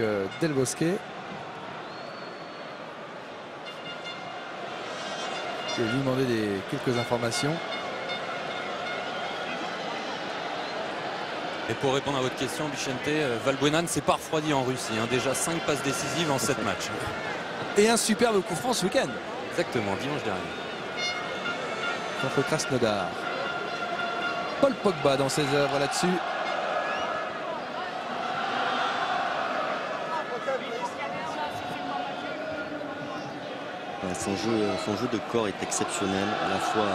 Del Bosque. Je vais lui demander quelques informations. Et pour répondre à votre question, Vicente, Valbuena ne s'est pas refroidi en Russie. Hein. Déjà 5 passes décisives en 7 matchs. Et un superbe coup franc ce week-end. Exactement, dimanche dernier. Contre Krasnodar. Paul Pogba dans ses œuvres là-dessus. Son jeu de corps est exceptionnel. À la fois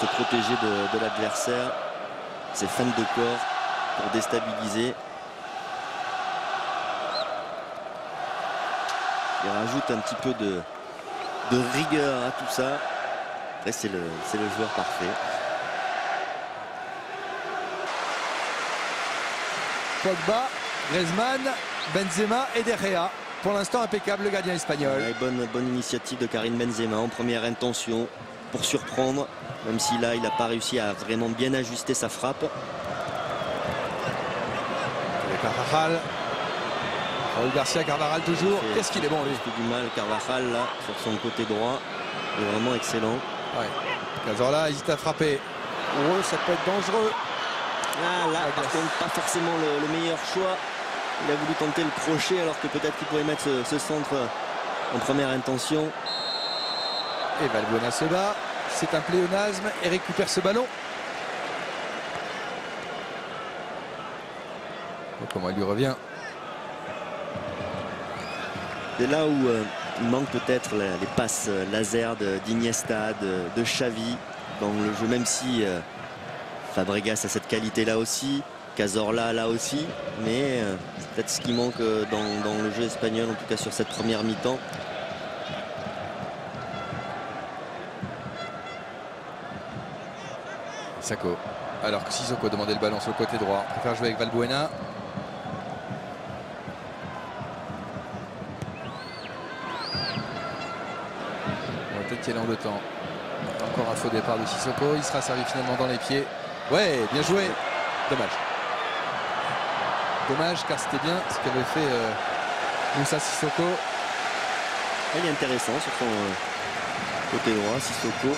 se protéger de l'adversaire, ses feintes de corps pour déstabiliser. Il rajoute un petit peu de rigueur à tout ça. Après, c'est le joueur parfait. Pogba, Griezmann, Benzema et De Gea. Pour l'instant impeccable le gardien espagnol. Ouais, bonne initiative de Karim Benzema en première intention pour surprendre. Même si là il n'a pas réussi à vraiment bien ajuster sa frappe. Carvajal. Raúl Garcia, Carvajal toujours. Qu'est-ce qu'il est bon lui. Du mal Carvajal là sur son côté droit. Il est vraiment excellent. Ouais. Cazorla hésite à frapper. Oh, ça peut être dangereux. Ah, là par contre pas forcément le meilleur choix. Il a voulu tenter le crochet alors que peut-être qu'il pouvait mettre ce centre en première intention. Et Valbuena se bat. C'est un pléonasme et récupère ce ballon. Oh, comment il lui revient. C'est là où il manque peut-être les passes laser d'Iniesta, de Xavi dans le jeu, même si Fabregas a cette qualité là aussi, Cazorla là aussi, mais c'est peut-être ce qui manque dans le jeu espagnol, en tout cas sur cette première mi-temps. Sakho. Alors que Sissoko demandait le ballon sur le côté droit. On préfère jouer avec Valbuena. On va peut-être qu'il y ait l'angle de temps. Encore un faux départ de Sissoko. Il sera servi finalement dans les pieds. Ouais, bien joué. Dommage. Dommage car c'était bien ce qu'avait fait Moussa Sissoko. Il est intéressant sur son côté droit, Sissoko.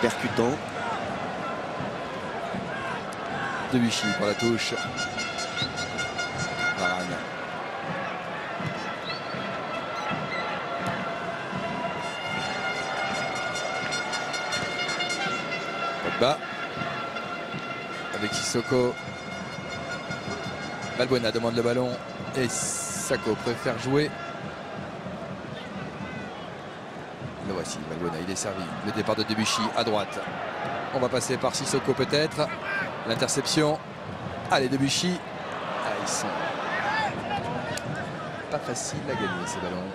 Percutant. Debuchy pour la touche. Varane. Pogba. Avec Sissoko. Valbuena demande le ballon. Et Sakho préfère jouer. Le voici, Valbuena, il est servi. Le départ de Debuchy à droite. On va passer par Sissoko peut-être. L'interception. Allez, Debuchy. Ah, ils sont pas faciles à gagner ces ballons.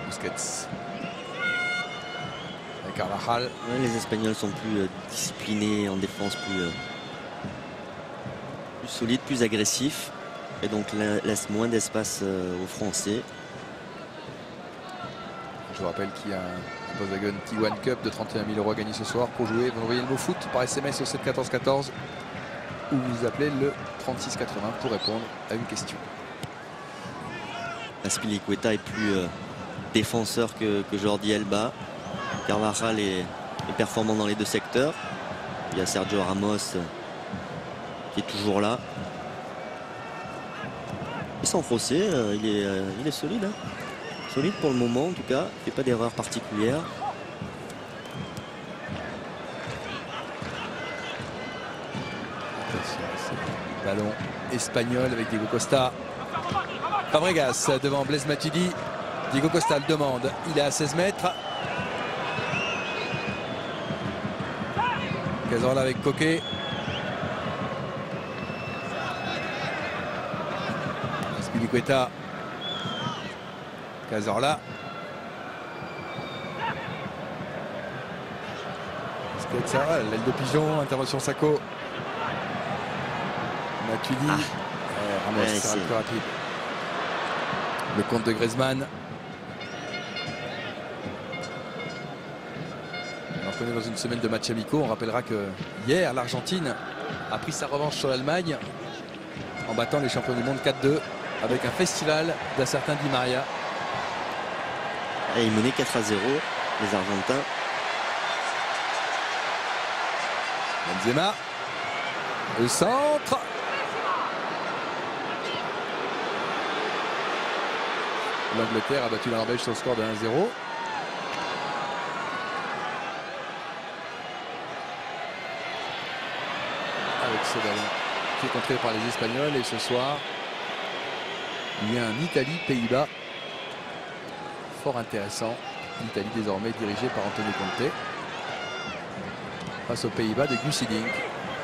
Busquets. Et Carvajal. Ouais, les Espagnols sont plus disciplinés en défense, plus solides, plus agressifs. et donc laisse moins d'espace aux Français. Je vous rappelle qu'il y a un Volkswagen Tiguan Cup de 31 000 € à gagner ce soir. Pour jouer, vous envoyez le mot foot par SMS au 7 14 14 ou vous appelez le 36 80 pour répondre à une question. Azpilicueta est plus défenseur que Jordi Alba. Carvajal est performant dans les deux secteurs. Il y a Sergio Ramos qui est toujours là. Et sans José, il est solide. Hein. Solide pour le moment en tout cas. Il ne fait pas d'erreur particulière. Ballon espagnol avec Diego Costa. Fabregas devant Blaise Matuidi. Diego Costa le demande. Il est à 16 mètres. Cazorla avec Coquet. Azpilicueta. Cazorla. L'aile de pigeon. Intervention Sacco. Matuidi. Ramos ouais, sera le plus rapide. Le compte de Griezmann. Alors qu'on est dans une semaine de matchs amicaux, on rappellera que hier l'Argentine a pris sa revanche sur l'Allemagne en battant les champions du monde 4-2 avec un festival d'un certain Di Maria. Et ils menaient 4-0 les Argentins. Benzema. Le centre. L'Angleterre a battu la Norvège sur le score de 1-0. Avec ce ballon qui est contré par les Espagnols. Et ce soir, il y a un Italie-Pays-Bas fort intéressant. L'Italie désormais dirigée par Antonio Conte. Face aux Pays-Bas de Guus Hiddink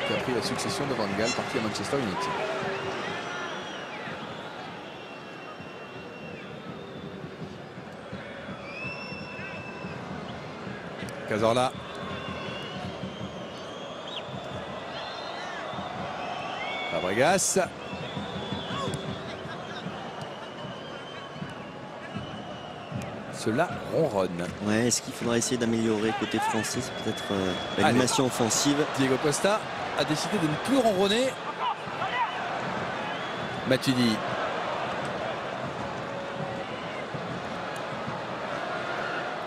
qui a pris la succession de Van Gaal, parti à Manchester United. Cazorla. Fabregas. Cela ronronne. Ouais, est-ce qu'il faudra essayer d'améliorer côté français? C'est peut-être l'animation offensive. Diego Costa a décidé de ne plus ronronner. Matuidi.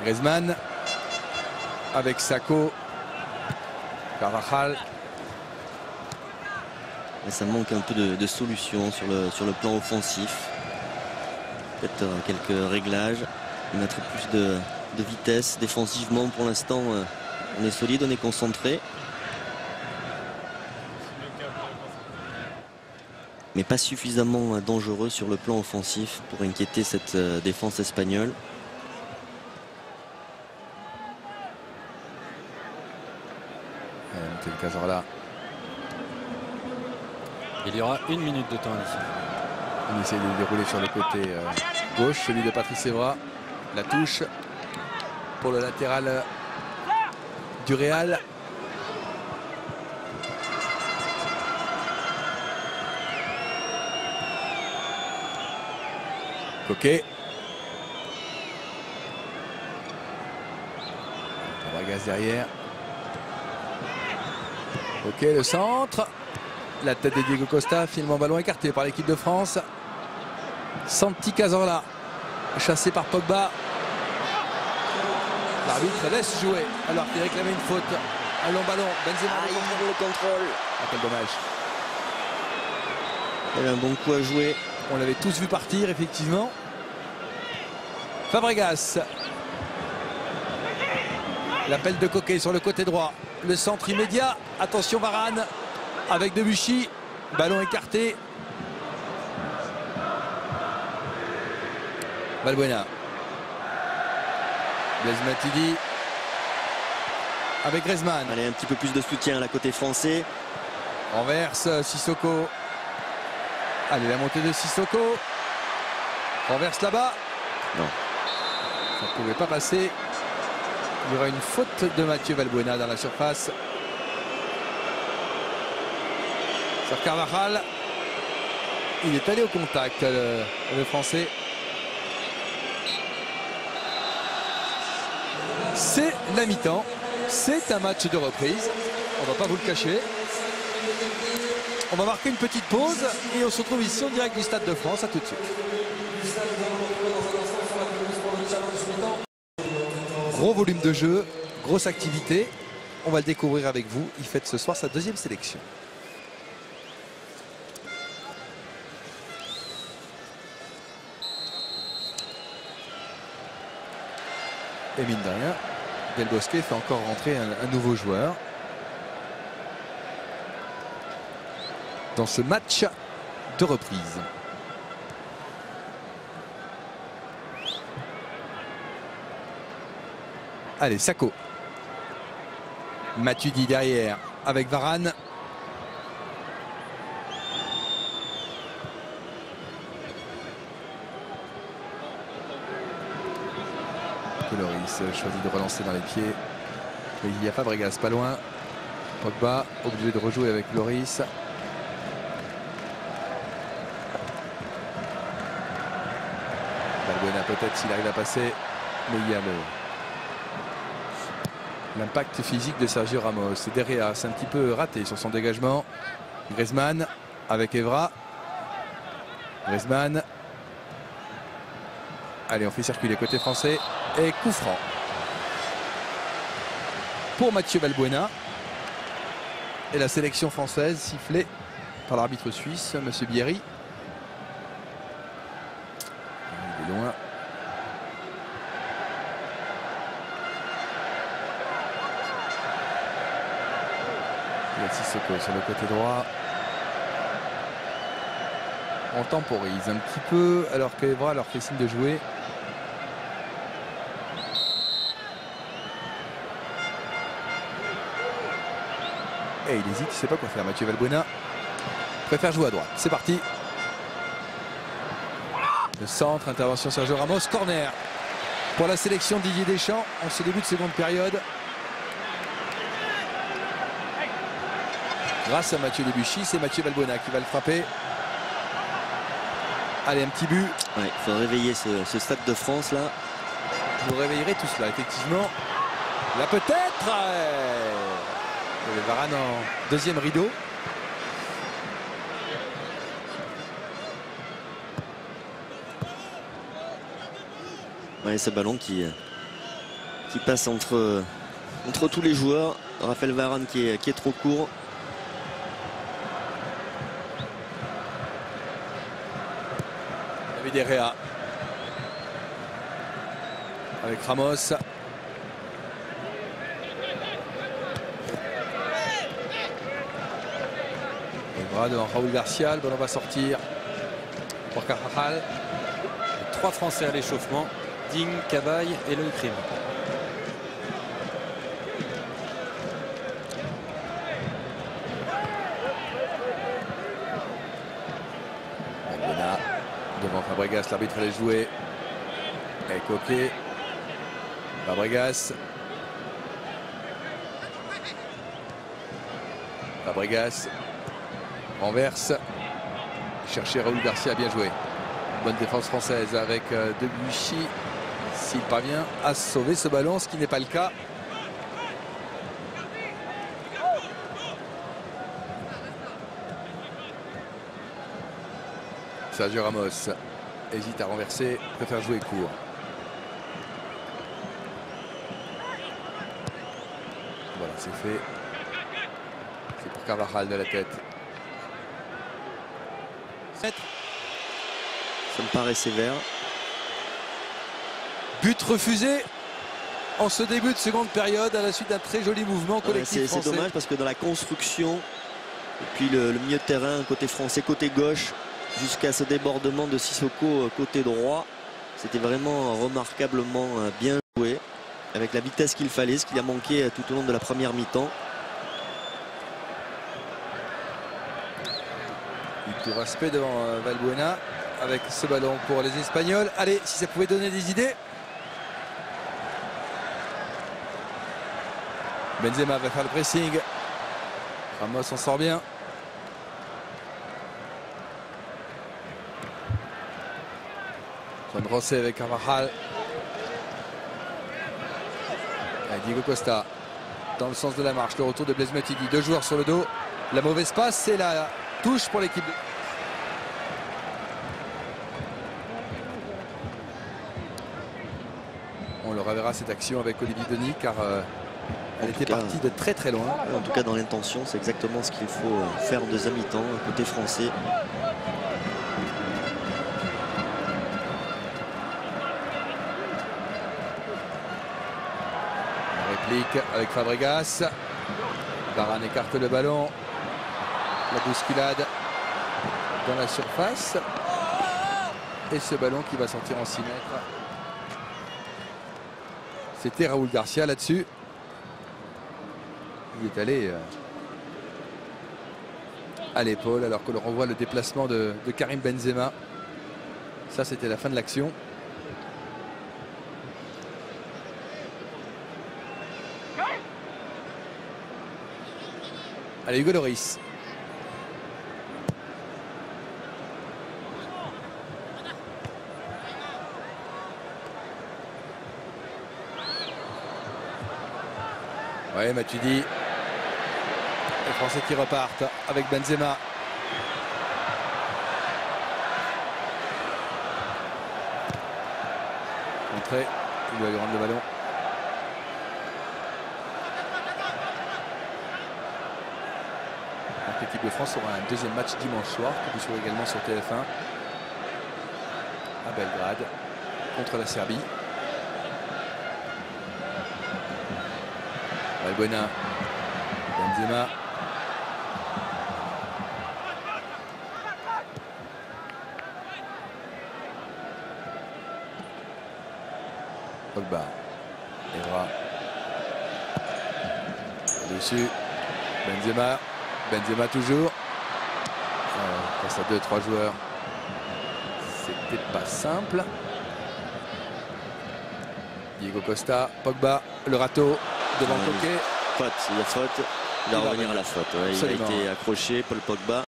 Griezmann. Avec Sacco. Carvajal. Et ça manque un peu de solution sur le plan offensif. Peut-être quelques réglages. Mettre plus de vitesse défensivement. Pour l'instant, on est solide, on est concentré. Mais pas suffisamment dangereux sur le plan offensif pour inquiéter cette défense espagnole. C'est le Cazorla. Il y aura 1 minute de temps ici. On essaie de le dérouler sur le côté gauche, celui de Patrice Evra. La touche pour le latéral du Real. Coquet. Fabregas derrière. Ok, le centre. La tête de Diego Costa, finalement ballon écarté par l'équipe de France. Santi Cazorla, chassé par Pogba. L'arbitre laisse jouer alors qu'il réclamait une faute. Un long ballon, Benzema Le contrôle. Ah, quel dommage. Il y avait un bon coup à jouer. On l'avait tous vu partir, effectivement. Fabregas. L'appel de Coquet sur le côté droit. Le centre immédiat. Attention Varane avec Debuchy. Ballon écarté. Valbuena. Blaise Matuidi. Avec Griezmann. Allez, un petit peu plus de soutien là côté français. Renverse Sissoko. Allez, la montée de Sissoko. Renverse là-bas. Non. Ça ne pouvait pas passer. Il y aura une faute de Mathieu Valbuena dans la surface. Sur Carvajal. Il est allé au contact, le Français. C'est la mi-temps. C'est un match de reprise. On va pas vous le cacher. On va marquer une petite pause et on se retrouve ici en direct du Stade de France. À tout de suite. Gros volume de jeu, grosse activité. On va le découvrir avec vous. Il fête ce soir sa deuxième sélection. Et mine de rien, Del Bosque fait encore rentrer un nouveau joueur dans ce match de reprise. Allez, Sakho. Matuidi derrière avec Varane. Loris choisit de relancer dans les pieds. Mais il y a Fabregas pas loin. Pogba obligé de rejouer avec Loris. Balbuena peut-être s'il arrive à passer. Mais il y a l'impact physique de Sergio Ramos. Derrière, c'est un petit peu raté sur son dégagement. Griezmann avec Evra. Griezmann. Allez, on fait circuler côté français. Et coup franc pour Mathieu Balbuena. Et la sélection française sifflée par l'arbitre suisse, monsieur Bierry. Il est loin. Il y a Sissoko sur le côté droit. On temporise un petit peu alors qu'Evra leur fait signe de jouer. Et il hésite, il ne sait pas quoi faire. Mathieu Balbuena préfère jouer à droite. C'est parti. Le centre, intervention Sergio Ramos. Corner pour la sélection Didier Deschamps en ce début de seconde période. Grâce à Mathieu Debuchy, c'est Mathieu Balbuena qui va le frapper. Allez, un petit but. Ouais, il faut réveiller ce Stade de France là. Vous réveillerez tout cela, effectivement. Là peut-être. Et Varane en deuxième rideau. Ouais, ce ballon qui passe entre tous les joueurs. Raphaël Varane qui est trop court. David Herrera avec Ramos. Devant Raúl Garcia, le ballon va sortir pour Carvajal. 3 Français à l'échauffement, Digne, Cabaye et Loïc Rime. Balbuena devant Fabregas, l'arbitre allait jouer. Et Coquet. Fabregas. Fabregas. Renverse. Chercher Raúl Garcia, bien joué. Bonne défense française avec Debuchy. S'il parvient à sauver ce ballon, ce qui n'est pas le cas. Sergio Ramos hésite à renverser, préfère jouer court. Voilà, c'est fait. C'est pour Carvajal de la tête. Ça me paraît sévère. But refusé en ce début de seconde période à la suite d'un très joli mouvement collectif français. C'est dommage parce que dans la construction et puis le milieu de terrain côté français, côté gauche, jusqu'à ce débordement de Sissoko côté droit, c'était vraiment remarquablement bien joué avec la vitesse qu'il fallait, ce qu'il a manqué tout au long de la première mi-temps. Tout respect devant Balbuena avec ce ballon pour les Espagnols. Allez, si ça pouvait donner des idées. Benzema va faire le pressing. Ramos s'en sort bien. Juan Rosé avec Carvajal. Et Diego Costa dans le sens de la marche. Le retour de Blaise Matuidi. 2 joueurs sur le dos. La mauvaise passe, c'est la touche pour l'équipe. On le reverra cette action avec Olivier Denis car elle était partie de très très loin. En tout cas, dans l'intention, c'est exactement ce qu'il faut faire en deuxième mi-temps, côté français. Réplique avec Fabregas. Varane écarte le ballon. La bousculade dans la surface. Et ce ballon qui va sortir en 6 mètres. C'était Raúl Garcia là-dessus. Il est allé à l'épaule alors que l'on revoit le déplacement de Karim Benzema. Ça, c'était la fin de l'action. Allez, Hugo Lloris. Ouais, Matuidi. Les Français qui repartent avec Benzema. Entrée, il doit lui rendre le ballon. L'équipe de France aura un deuxième match dimanche soir, que vous suivrez également sur TF1 à Belgrade contre la Serbie. Valbuena, Benzema. Pogba, Evra. Dessus, Benzema. Benzema toujours. Face à 2-3 joueurs, c'était pas simple. Diego Costa, Pogba, le râteau devant Coquet. Faute, il y a faute. Il va revenir à la faute. Ouais, il a été accroché, Paul Pogba,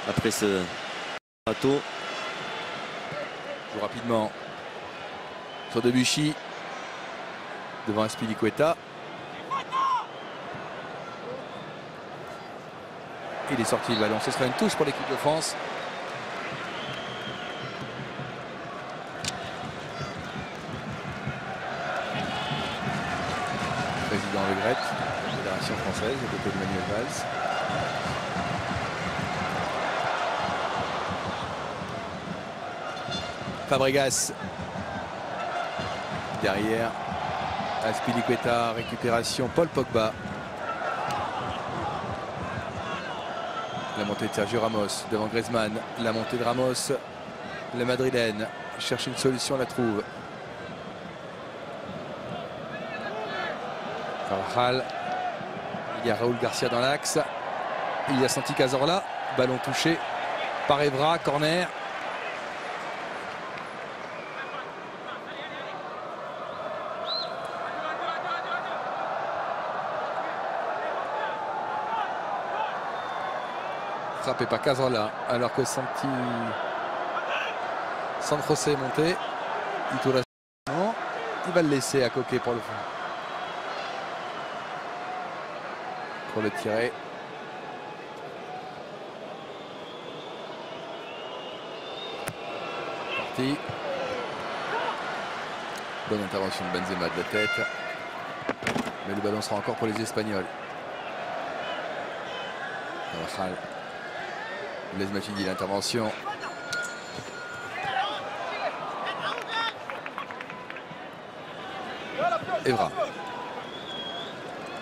après ce râteau. Joue rapidement sur Debuchy devant Azpilicueta. Il est sorti le ballon. Ce sera une touche pour l'équipe de France. Président Le Gret, la Fédération française, au côté de Manuel Valls. Fabregas. Derrière, Azpilicueta, récupération, Paul Pogba. La montée de Sergio Ramos devant Griezmann. La montée de Ramos. Le Madrilène cherche une solution, la trouve. Carvajal. Il y a Raúl Garcia dans l'axe. Il y a Santi Cazorla. Ballon touché par Evra. Corner. Frappé par Cazorla alors que Santi San José est monté. Il va le laisser à Coquet pour le tirer. Parti. Bonne intervention de Benzema de la tête. Mais le ballon sera encore pour les Espagnols. Carvajal. Blaise Matuidi, l'intervention. Evra.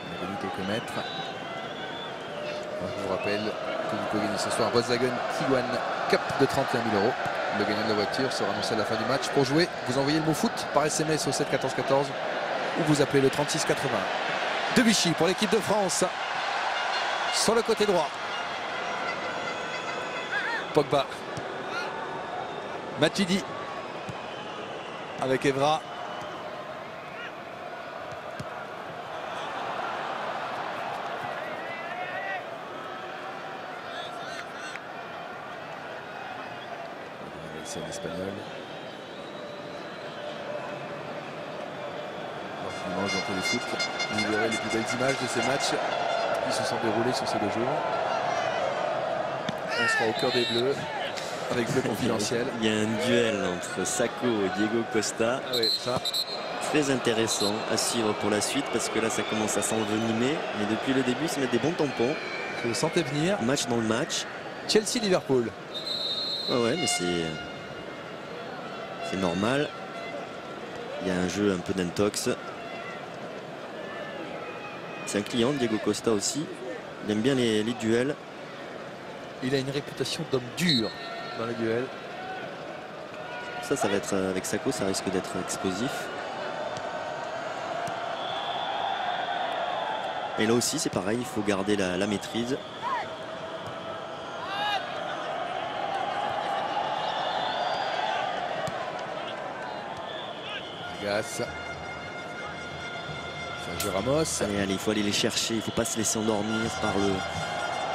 Il a gagné quelques mètres. Je vous rappelle que vous pouvez gagner ce soir Volkswagen Tiguan Cup de 31 000 €. Le gagnant de la voiture sera annoncé à la fin du match. Pour jouer, vous envoyez le mot foot par SMS au 7 14 14 ou vous appelez le 36 80. Debuchy pour l'équipe de France. Sur le côté droit. Pogba. Matuidi. Avec Evra. C'est l'espagnol. Dimanche dans Téléfoot, vous verrez les plus belles images de ces matchs qui se sont déroulés sur ces 2 jours. On sera au cœur des Bleus avec Bleu Confidentiel. Il y a un duel entre Sacco et Diego Costa. Ah oui, ça. Très intéressant à suivre pour la suite parce que là ça commence à s'envenimer. Mais depuis le début, ça met des bons tampons. Je le sentais venir. Match dans le match. Chelsea-Liverpool. Ah ouais, mais c'est normal. Il y a un jeu un peu d'intox. C'est un client, Diego Costa aussi. Il aime bien les duels. Il a une réputation d'homme dur dans les duels. Ça va être avec Sacco, ça risque d'être explosif. Et là aussi, c'est pareil, il faut garder la maîtrise. Gas. Sergio Ramos. Allez, il faut aller les chercher, il ne faut pas se laisser endormir par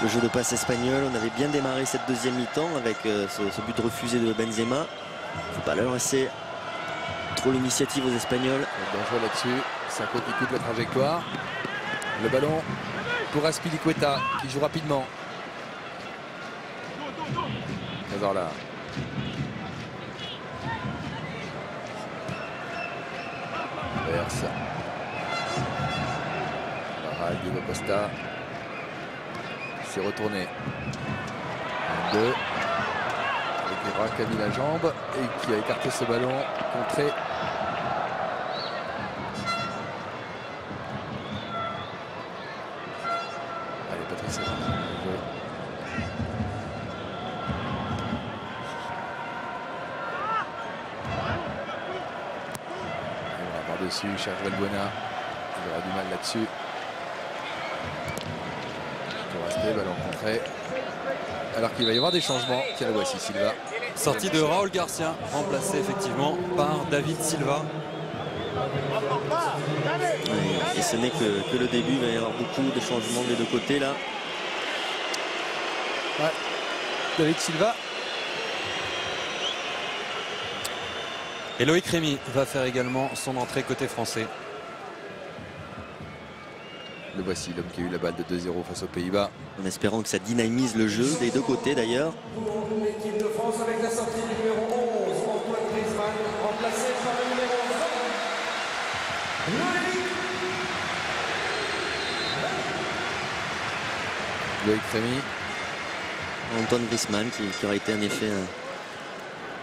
le jeu de passe espagnol. On avait bien démarré cette deuxième mi-temps avec ce but refusé de Benzema. Il ne faut pas leur laisser trop l'initiative aux Espagnols. Dangereux là-dessus. Sacco qui coupe la trajectoire. Le ballon pour Azpilicueta qui joue rapidement. Cazorla. Verse. Diego Costa. C'est retourné. 2. Avec les bras qui a mis la jambe et qui a écarté ce ballon. Contré. Allez, Patrice. Par-dessus, cherche Valbuena. Il aura du mal là-dessus. Pour rester, ballon contré. Alors qu'il va y avoir des changements. Tiens, le voici, Silva. Sortie de Raúl Garcia, remplacé effectivement par David Silva. Et ce n'est que le début, il va y avoir beaucoup de changements des deux côtés là. Ouais. David Silva. Et Loïc Rémy va faire également son entrée côté français. Le voici, l'homme qui a eu la balle de 2-0 face aux Pays-Bas. En espérant que ça dynamise le jeu des deux côtés d'ailleurs. Pour l'équipe de France avec la sortie du numéro 11, Antoine Griezmann, remplacé par le numéro 20. Loïc Rémy. Antoine Griezmann qui aura été en effet un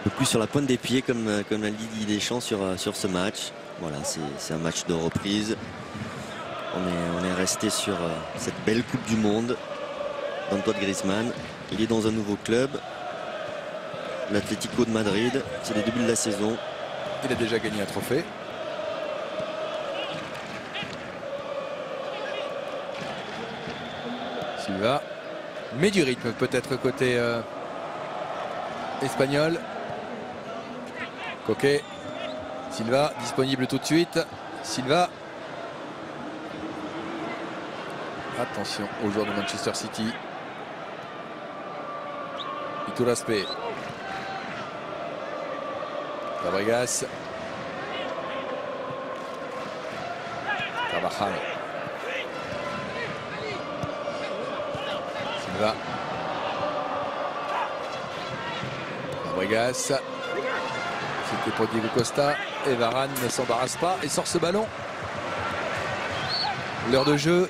peu plus sur la pointe des pieds comme l'a dit Didier Deschamps sur ce match. Voilà, c'est un match de reprise. On est resté sur cette belle Coupe du Monde d'Antoine Griezmann. Il est dans un nouveau club, l'Atlético de Madrid. C'est les débuts de la saison. Il a déjà gagné un trophée. Silva. Mais du rythme peut-être côté espagnol. Coquet. Silva disponible tout de suite. Silva. Attention aux joueurs de Manchester City. Iturraspe. Fabregas. Carvajal. Silva. Fabregas. C'était pour Diego Costa. Et Varane ne s'embarrasse pas et sort ce ballon. L'heure de jeu.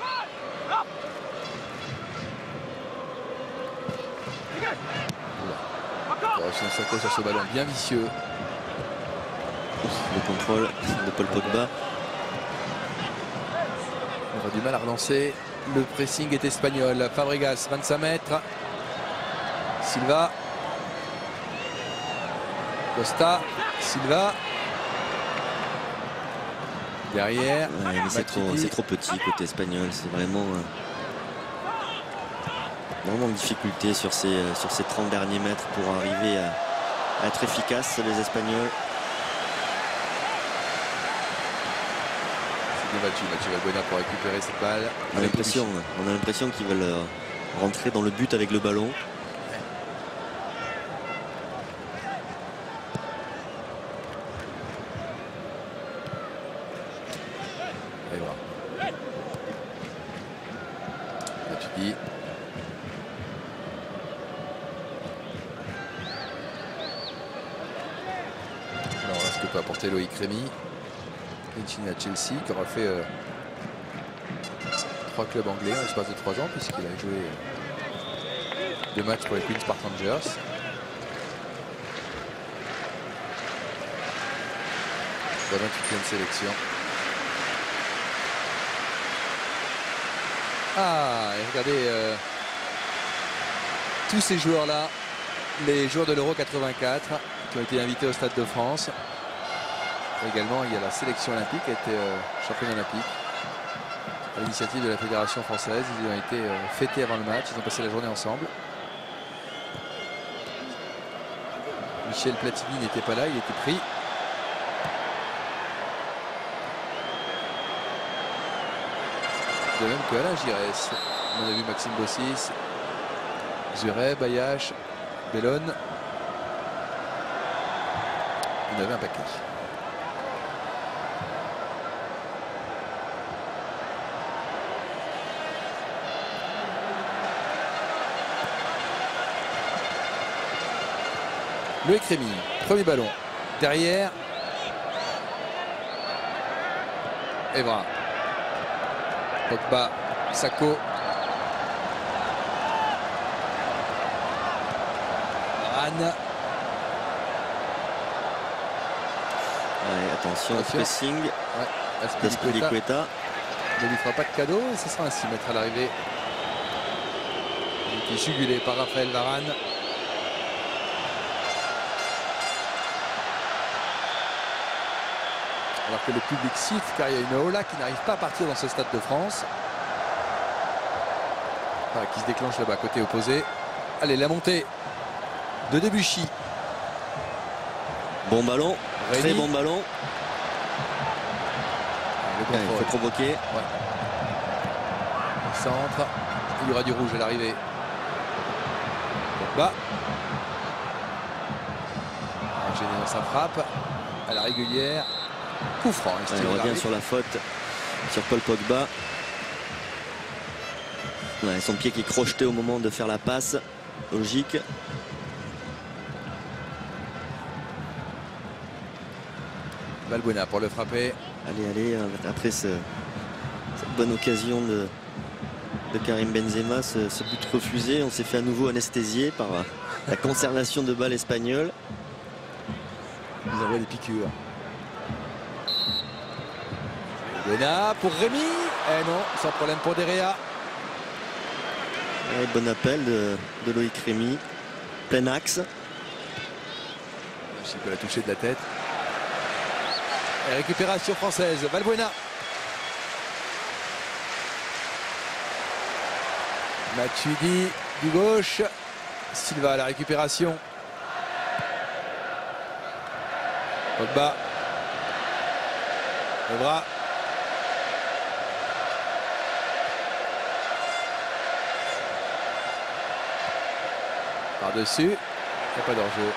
Sacco sur ce ballon bien vicieux. Le contrôle de Paul Pogba. On aura du mal à relancer. Le pressing est espagnol. Fabregas, 25 mètres. Silva. Costa. Silva. Derrière. Ouais, mais c'est trop petit côté espagnol. C'est vraiment en difficulté sur ces 30 derniers mètres pour arriver à être efficace, les Espagnols. C'est bien battu, Mathieu Valbuena pour récupérer cette balle. On a l'impression qu'ils veulent rentrer dans le but avec le ballon. peut apporter Loïc Rémy. Continue à Chelsea, qui aura fait 3 clubs anglais en l'espace de 3 ans, puisqu'il a joué 2 matchs pour les Queens Park Rangers. La 28e sélection. Ah, et regardez tous ces joueurs-là, les joueurs de l'Euro 84 qui ont été invités au Stade de France. Également, il y a la sélection olympique qui a été championne olympique à l'initiative de la Fédération française. Ils ont été fêtés avant le match, ils ont passé la journée ensemble. Michel Platini n'était pas là, il était pris. De même que Alain Giresse. On a vu Maxime Bossis, Zuret, Bayache, Bellone. Il avait un paquet. Loïc Rémy, premier ballon. Derrière. Evra. Pogba, Sakho. Varane. Attention au pressing. Azpilicueta ne lui fera pas de cadeau et ce sera un 6 mètres à l'arrivée. Il est jugulé par Raphaël Varane. Alors que le public siffle car il y a une Ola qui n'arrive pas à partir dans ce Stade de France. Voilà, qui se déclenche là-bas côté opposé. Allez, la montée de Debuchy. Bon ballon, Rémy. très bon ballon. Il faut provoquer. Ouais. Centre. Il y aura du rouge à l'arrivée. Pogba. Gêné dans sa frappe. À la régulière. Coup franc. On revient sur la faute sur Paul Pogba. Ouais, son pied qui est crocheté au moment de faire la passe. Logique. Valbuena pour le frapper. Allez, après cette bonne occasion de Karim Benzema, ce but refusé, on s'est fait à nouveau anesthésier par la conservation de balles espagnole. Ils envoient des piqûres. Valbuena pour Rémy. Eh non, sans problème pour Derrea. Ouais, bon appel de Loïc Rémy. Plein axe. Je sais pas la toucher de la tête. Et récupération française. Valbuena. Matuidi du gauche. Silva à la récupération. Pogba. Evra. Par-dessus. Il n'y a pas d'enjeu.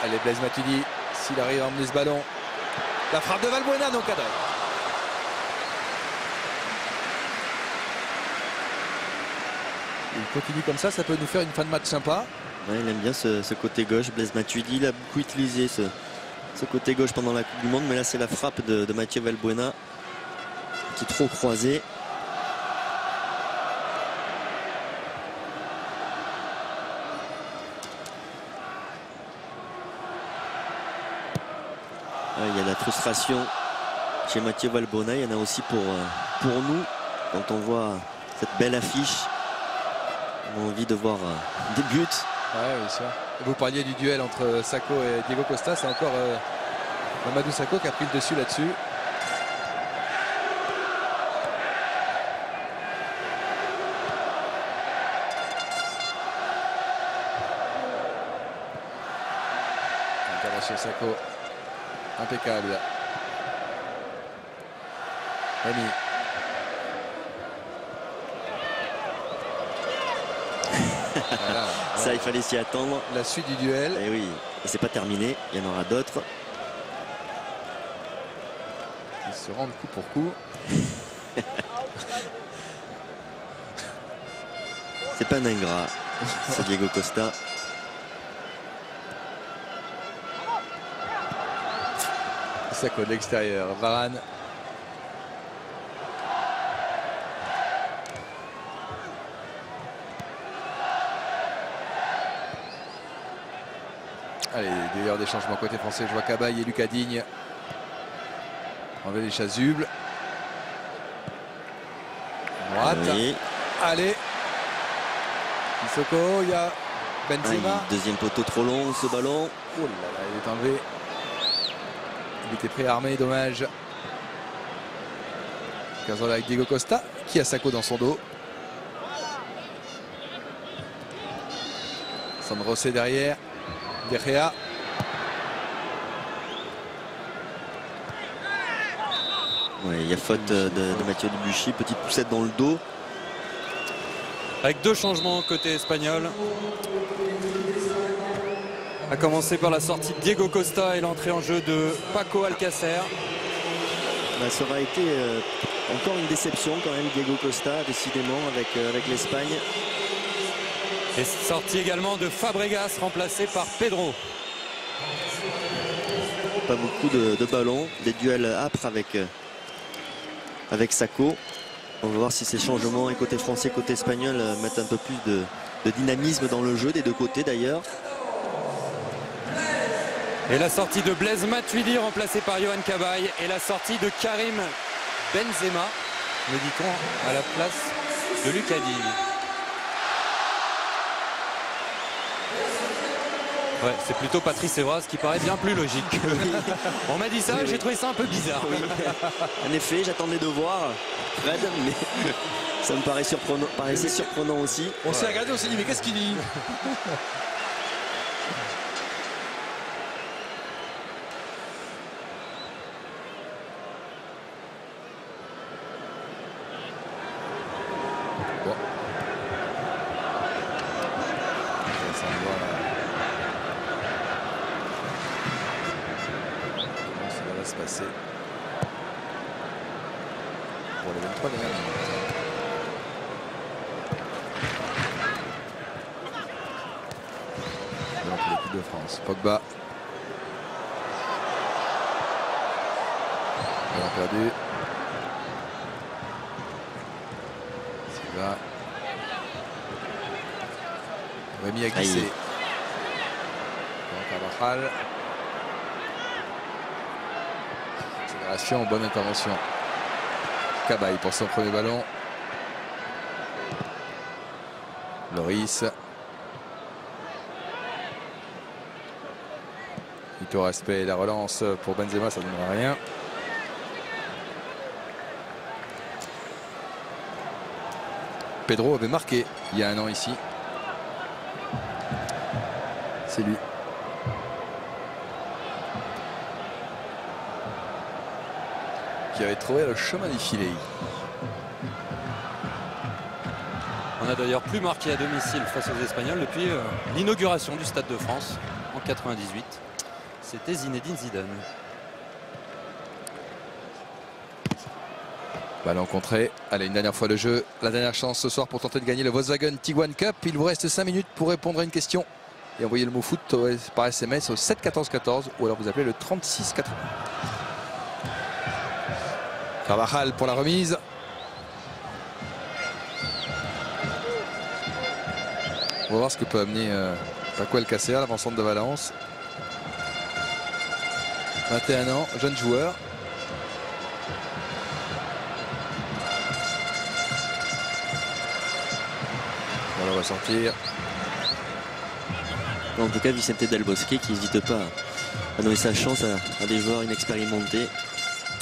Allez, Blaise Matuidi. S'il arrive à emmener ce ballon. La frappe de Valbuena non cadrée. Il continue comme ça peut nous faire une fin de match sympa. Ouais, il aime bien ce côté gauche. Blaise Matuidi, il a beaucoup utilisé ce côté gauche pendant la Coupe du Monde, mais là c'est la frappe de Mathieu Valbuena qui est trop croisée. Il y a de la frustration chez Mathieu Valbuena, il y en a aussi pour nous. Quand on voit cette belle affiche, on a envie de voir des buts. Ouais, oui, sûr. Vous parliez du duel entre Sakho et Diego Costa, c'est encore Mamadou Sakho qui a pris le dessus là-dessus. Intervention Sakho. Impeccable. Rémy. Voilà. Ça, il fallait s'y attendre. La suite du duel. Et oui, et c'est pas terminé, il y en aura d'autres. Ils se rendent coup pour coup. C'est pas un ingrat, c'est Diego Sako de l'extérieur. Varane. Allez, d'ailleurs des changements côté français. Je vois Cabaye et Lucas Digne enlever les chasubles. Droite. Oui. Allez. Sissoko, il y a Benzema. Deuxième poteau trop long, ce ballon. Oh là là, il est enlevé. Il était préarmé, dommage. Cazorla avec Diego Costa qui a Sako dans son dos. Sandro Rosset derrière. De Gea. Ouais, il y a faute de Mathieu Debuchy, petite poussette dans le dos. Avec deux changements côté espagnol. A commencer par la sortie de Diego Costa et l'entrée en jeu de Paco Alcácer. Bah, ça aura été encore une déception quand même, Diego Costa, décidément, avec l'Espagne. Et sortie également de Fabregas, remplacé par Pedro. Pas beaucoup de ballons, des duels âpres avec Sako. On va voir si ces changements, et côté français, côté espagnol, mettent un peu plus de dynamisme dans le jeu, des deux côtés d'ailleurs. Et la sortie de Blaise Matuidi, remplacé par Yohan Cabaye. Et la sortie de Karim Benzema, me dit-on, à la place de Lucas Digne. Ouais, c'est plutôt Patrice Evra, ce qui paraît bien plus logique. On m'a dit ça, j'ai trouvé ça un peu bizarre. Oui. En effet, j'attendais de voir Fred, mais ça me paraissait surprenant aussi. On s'est regardé, on s'est dit mais qu'est-ce qu'il dit? Bon. Ça me voit là. Ça va se passer pour les 23 dernières minutes. Donc l'équipe de France, Pogba. Ballon perdu. Silva. Rémi a glissé. Carvajal. Accélération, bonne intervention. Cabaye pour son premier ballon. Loris. Ito respect, la relance pour Benzema, ça ne donnera rien. Pedro avait marqué il y a un an ici. C'est lui. Qui avait trouvé le chemin du filet. On n'a d'ailleurs plus marqué à domicile face aux Espagnols depuis l'inauguration du Stade de France en 98. C'était Zinedine Zidane. Ballon contré. Allez, une dernière fois le jeu. La dernière chance ce soir pour tenter de gagner le Volkswagen Tiguan Cup. Il vous reste 5 minutes pour répondre à une question. Et envoyer le mot foot par SMS au 7 14 14 ou alors vous appelez le 36 80. Carvajal pour la remise. On va voir ce que peut amener Paco Alcácer, l'avant-centre de Valence. 21 ans, jeune joueur. On va sortir. En tout cas, Vicente Del Bosque qui n'hésite pas à donner sa chance à des joueurs inexpérimentés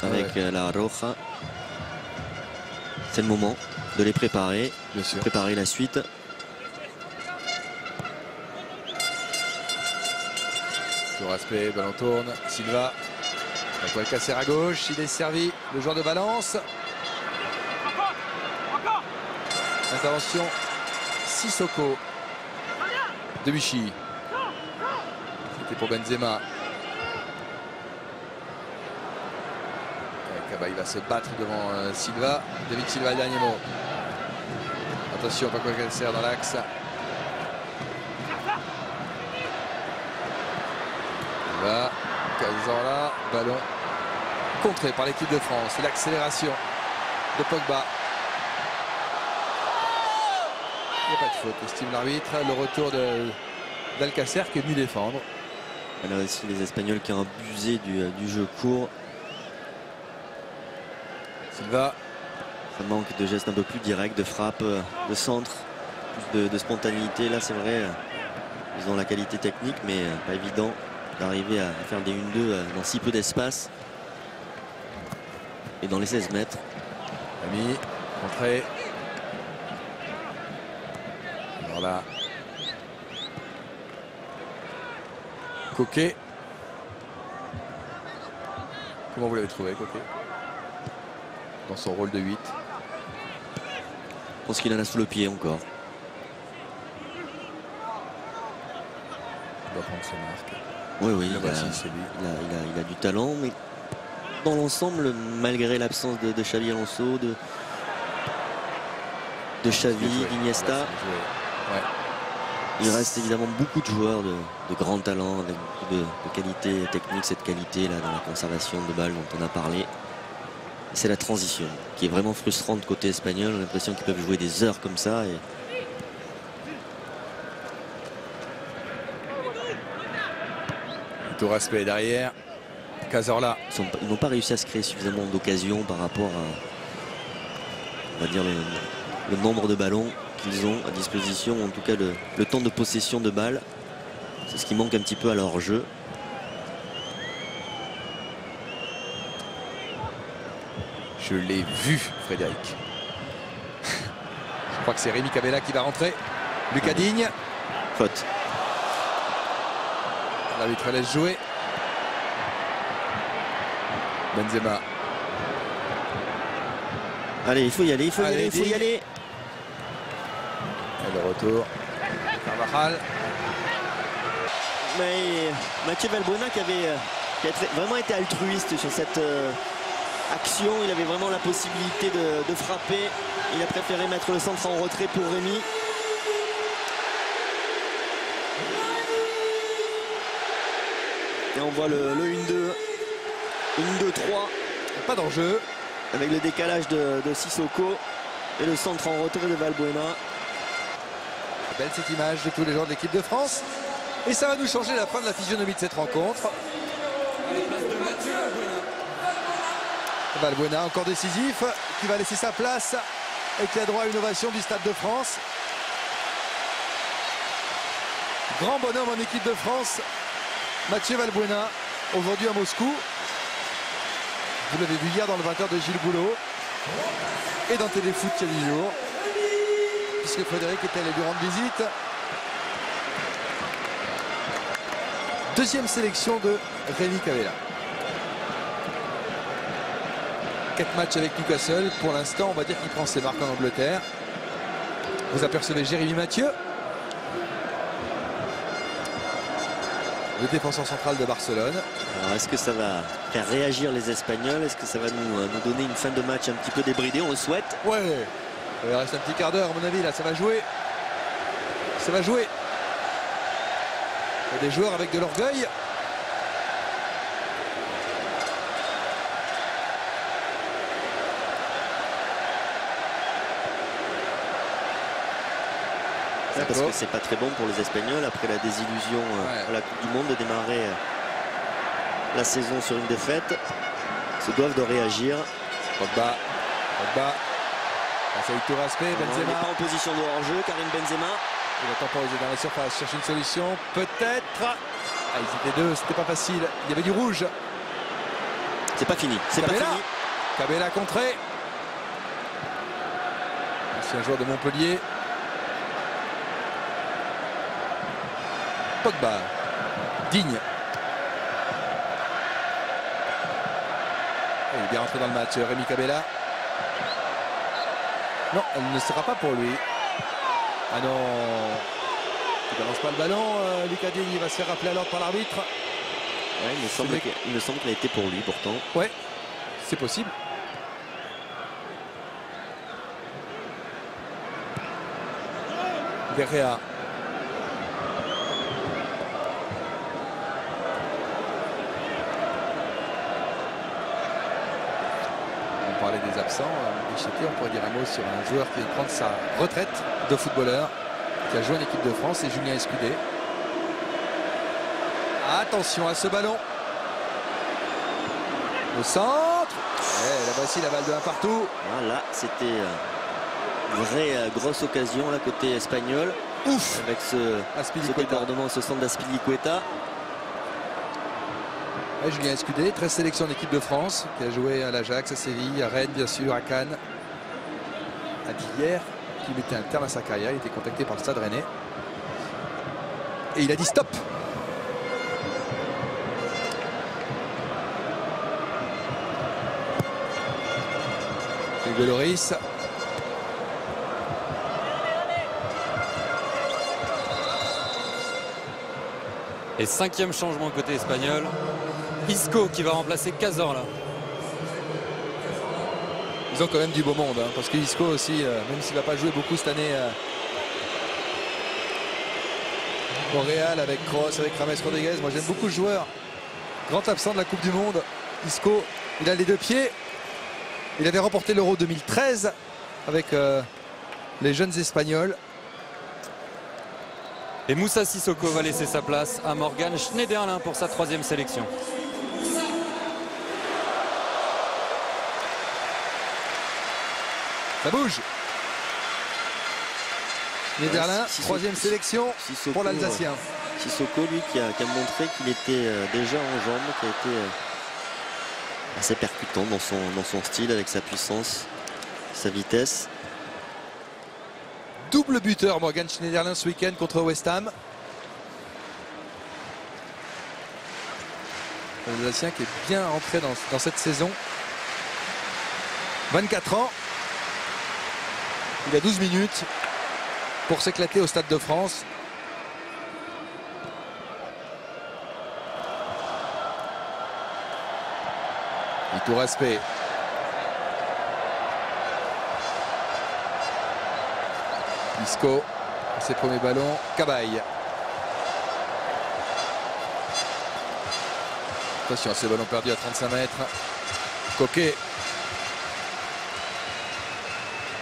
avec la Roja. C'est le moment de les préparer, bien sûr. Préparer la suite. Tout respect, ballon tourne. Silva. Paco Alcácer à gauche, il est servi. Le joueur de Valence. Intervention. Sissoko. Debuchy. C'était pour Benzema. Cabaye va se battre devant Silva. David Silva, le dernier mot. Attention, Paco Alcácer dans l'axe. Là, Cazorla, ballon Contré par l'équipe de France. L'accélération de Pogba. Il n'y a pas de faute, estime l'arbitre. Le retour d'Alcacer qui est venu défendre. Là aussi les Espagnols qui ont abusé du jeu court. Silva. Ça manque de gestes un peu plus directs, de frappe, de centre, plus de spontanéité. Là c'est vrai, ils ont la qualité technique, mais pas évident d'arriver à faire des 1-2 dans si peu d'espace. Et dans les 16 mètres. Ami, contré. Alors là. Coquet. Comment vous l'avez trouvé, Coquet? Dans son rôle de 8. Je pense qu'il en a sous le pied encore. Il doit prendre ses marques. Oui, il a du talent, mais dans l'ensemble, malgré l'absence de Xavi Alonso, de Xavi, d'Iniesta, Ouais. il reste évidemment beaucoup de joueurs de grand talent, avec beaucoup de qualité technique, cette qualité là dans la conservation de balles dont on a parlé. C'est la transition qui est vraiment frustrante côté espagnol. On a l'impression qu'ils peuvent jouer des heures comme ça. Et Tout respect derrière. Cazorla. ils n'ont pas réussi à se créer suffisamment d'occasions par rapport à, on va dire, le nombre de ballons qu'ils ont à disposition, en tout cas le temps de possession de balles. C'est ce qui manque un petit peu à leur jeu. Je l'ai vu, Frédéric. Je crois que c'est Rémi Cabella qui va rentrer. Lucas Digne. Faute. L'arbitre laisse jouer. Benzema. Allez, il faut y aller, il faut y aller, il faut y aller. Et le retour. Carvajal. Mais Mathieu Valbuena qui a vraiment été altruiste sur cette action. Il avait vraiment la possibilité de frapper. Il a préféré mettre le centre en retrait pour Rémi. Et on voit le 1-2. 1-2-3. Pas d'enjeu. Avec le décalage de Sissoko et le centre en retrait de Valbuena. Belle cette image de tous les joueurs de l'équipe de France. Et ça va nous changer la fin de la physionomie de cette rencontre. Valbuena encore décisif, qui va laisser sa place et qui a droit à une ovation du Stade de France. Grand bonhomme en équipe de France, Mathieu Valbuena, aujourd'hui à Moscou. Vous l'avez vu hier dans le 20h de Gilles Boulot et dans Téléfoot il y a 10 jours, puisque Frédéric était allé lui rendre visite. Deuxième sélection de Rémi Cabella. 4 matchs avec Newcastle. Pour l'instant, on va dire qu'il prend ses marques en Angleterre. Vous apercevez Jérémy Mathieu, le défenseur central de Barcelone. Alors est-ce que ça va faire réagir les Espagnols? Est-ce que ça va nous donner une fin de match un petit peu débridée? On le souhaite. Ouais, il reste un petit quart d'heure à mon avis. Là, ça va jouer. Ça va jouer. Il y a des joueurs avec de l'orgueil. Parce que c'est pas très bon pour les Espagnols après la désillusion à la Coupe du Monde de démarrer la saison sur une défaite. Ils se doivent de réagir. Pogba. Ça eu tout respect. Il Benzema. n'est pas en position de hors-jeu. Karim Benzema. Il va temporiser dans la surface, chercher une solution. Peut-être. Ah, ils étaient deux, c'était pas facile. Il y avait du rouge. C'est pas fini. C'est pas fini. Cabella contré. C'est un joueur de Montpellier. Pogba. Digne. Il est bien rentré dans le match, Rémi Cabella. Non, elle ne sera pas pour lui. Ah non. Il ne balance pas le ballon. Lucas Digne, il va se faire rappeler à l'ordre par l'arbitre. Ouais, il me semble qu'elle a été pour lui pourtant. Ouais, c'est possible. Guerrea. absent. Bichetti, on pourrait dire un mot sur un joueur qui vient de prendre sa retraite de footballeur, qui a joué en équipe de France, c'est Julien Escudé. Attention à ce ballon. Au centre. Là voici la balle de 1 partout. Voilà, c'était une vraie grosse occasion là côté espagnol. Ouf. Avec ce débordement, ce centre d'Azpilicueta. Julien Escudé, 13 sélections en équipe de France, qui a joué à l'Ajax, à Séville, à Rennes bien sûr, à Cannes, a dit hier qu'il mettait un terme à sa carrière. Il était contacté par le Stade Rennais et il a dit stop. Hugo Lloris. Et 5e changement côté espagnol. Isco qui va remplacer Cazorla. Ils ont quand même du beau monde, hein, parce que Isco aussi, même s'il ne va pas jouer beaucoup cette année au Real avec Kroos, avec James Rodriguez. Moi j'aime beaucoup le joueur. Grand absent de la Coupe du Monde. Isco, il a les 2 pieds. Il avait remporté l'Euro 2013 avec les jeunes Espagnols. Et Moussa Sissoko va laisser sa place à Morgan Schneiderlin pour sa 3e sélection. Ça bouge. Schneiderlin, 3e sélection Sissoko, pour l'Alsacien. Sissoko, lui, qui a montré qu'il était déjà en jambes, qui a été assez percutant dans son style, avec sa puissance, sa vitesse. Double buteur Morgan Schneiderlin ce week-end contre West Ham. L'Alsacien qui est bien entré dans cette saison. 24 ans. Il a 12 minutes pour s'éclater au Stade de France. Iturraspe. Isco, ses premiers ballons. Cabaye. Attention à ces ballons perdus à 35 mètres. Coquet.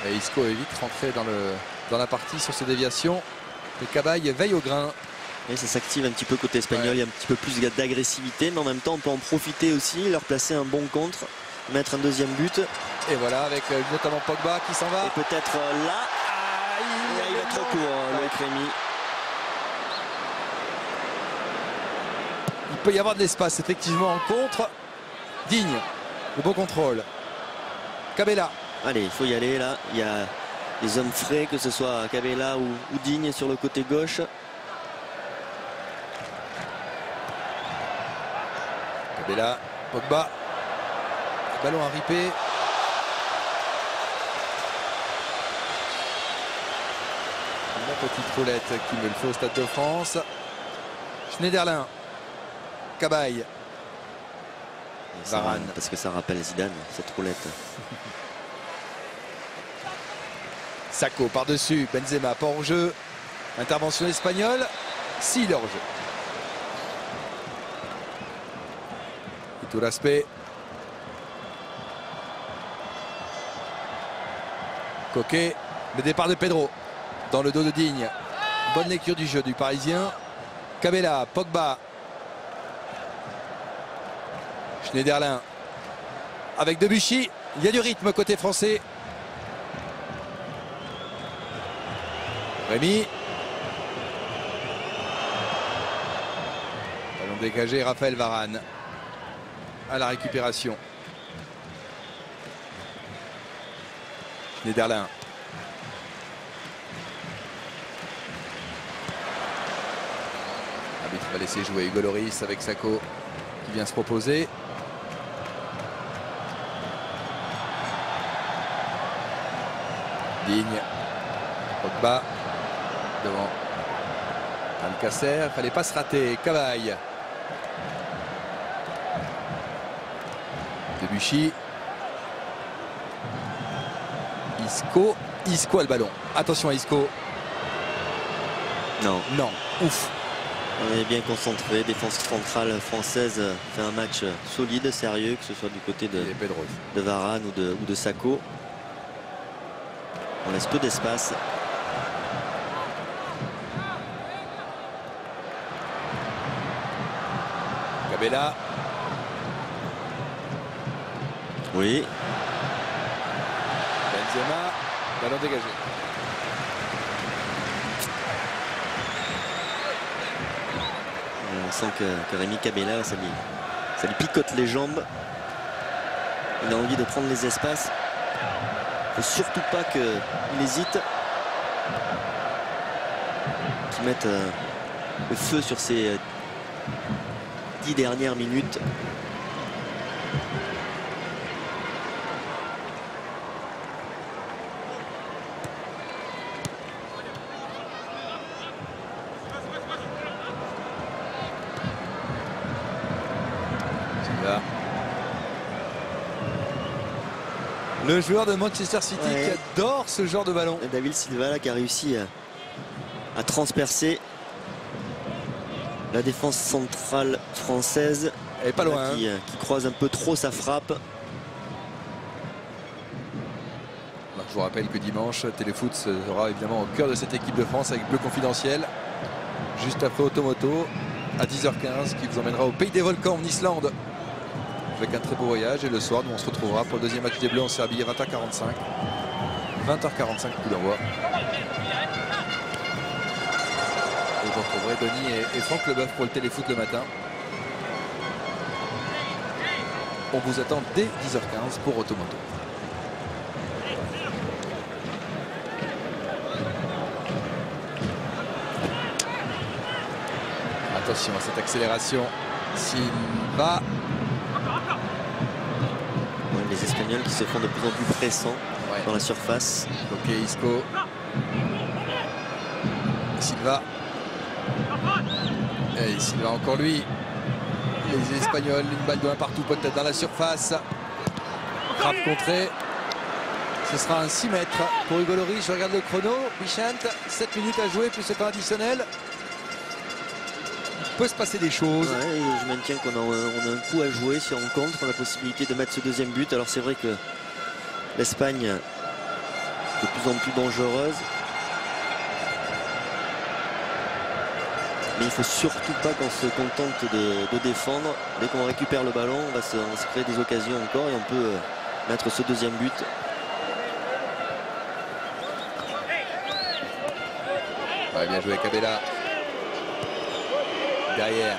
Et Isco est vite rentré dans la partie sur ses déviations. Et Cabaye veille au grain. Et ça s'active un petit peu côté espagnol, il y a un petit peu plus d'agressivité, mais en même temps on peut en profiter aussi, leur placer un bon contre, mettre un 2e but. Et voilà, avec notamment Pogba qui s'en va. Et peut-être là, il va trop court, Loïc Rémy. Il peut y avoir de l'espace effectivement en contre. Digne, le bon contrôle. Cabella. Allez, il faut y aller là, il y a des hommes frais, que ce soit Cabella ou Digne sur le côté gauche. Cabella, Pogba. Ballon à ripé. La petite roulette qui me le fait au Stade de France. Schneiderlin. Cabaye. Varane. Parce que ça rappelle Zidane, cette roulette. Sacco par-dessus. Benzema pas hors jeu. Intervention espagnole. S'il est hors jeu. Iturraspe. Coquet. Le départ de Pedro. Dans le dos de Digne. Bonne lecture du jeu du Parisien. Cabella. Pogba. Schneiderlin. Avec Debuchy. Il y a du rythme côté français. Rémy. Ballon dégagé. Raphaël Varane. À la récupération. Schneiderlin. L'arbitre va laisser jouer Hugo Lloris avec Sacco qui vient se proposer. Digne. Pogba. Devant Alcacer. Il ne fallait pas se rater. Cabaye. Debuchy. Isco. Isco a le ballon. Attention à Isco. Non. Non. Ouf. On est bien concentré. Défense centrale française fait un match solide, sérieux, que ce soit du côté de Varane ou de Sakho. On laisse peu d'espace. Cabella. Oui. Benzema. Ballon dégagé. On sent que Rémi Cabella, ça lui picote les jambes. Il a envie de prendre les espaces. Il ne faut surtout pas qu'il hésite. Qu'il mette le feu sur ces 10 dernières minutes. Le joueur de Manchester City qui adore ce genre de ballon. David Silva là, qui a réussi à transpercer la défense centrale française. Elle est pas loin. Qui croise un peu trop sa frappe. Alors, je vous rappelle que dimanche, Téléfoot sera évidemment au cœur de cette équipe de France avec Bleu Confidentiel. Juste après Automoto à 10h15 qui vous emmènera au Pays des Volcans en Islande. Avec un très beau voyage, et le soir nous on se retrouvera pour le deuxième match des Bleus en Serbie à 20h45. 20h45 coup d'envoi. Et vous retrouverez Denis et Franck Leboeuf pour le Téléfoot le matin. On vous attend dès 10h15 pour Automoto. Attention à cette accélération. Silva. Les Espagnols qui se font de plus en plus pressants dans la surface. Ok, Isco. Silva. Et Silva encore lui. Les Espagnols, une balle de 1 partout, peut-être dans la surface. Frappe contrée. Ce sera un 6 mètres pour Hugo Lloris. Je regarde le chrono. Bichente, 7 minutes à jouer, plus ce temps additionnel. Peut se passer des choses. Ouais, je maintiens qu'on a un coup à jouer si on rencontre. On a la possibilité de mettre ce deuxième but. Alors c'est vrai que l'Espagne est de plus en plus dangereuse. Mais il ne faut surtout pas qu'on se contente de défendre. Dès qu'on récupère le ballon, on va se créer des occasions encore et on peut mettre ce deuxième but. Ouais, bien joué Cabella. Derrière.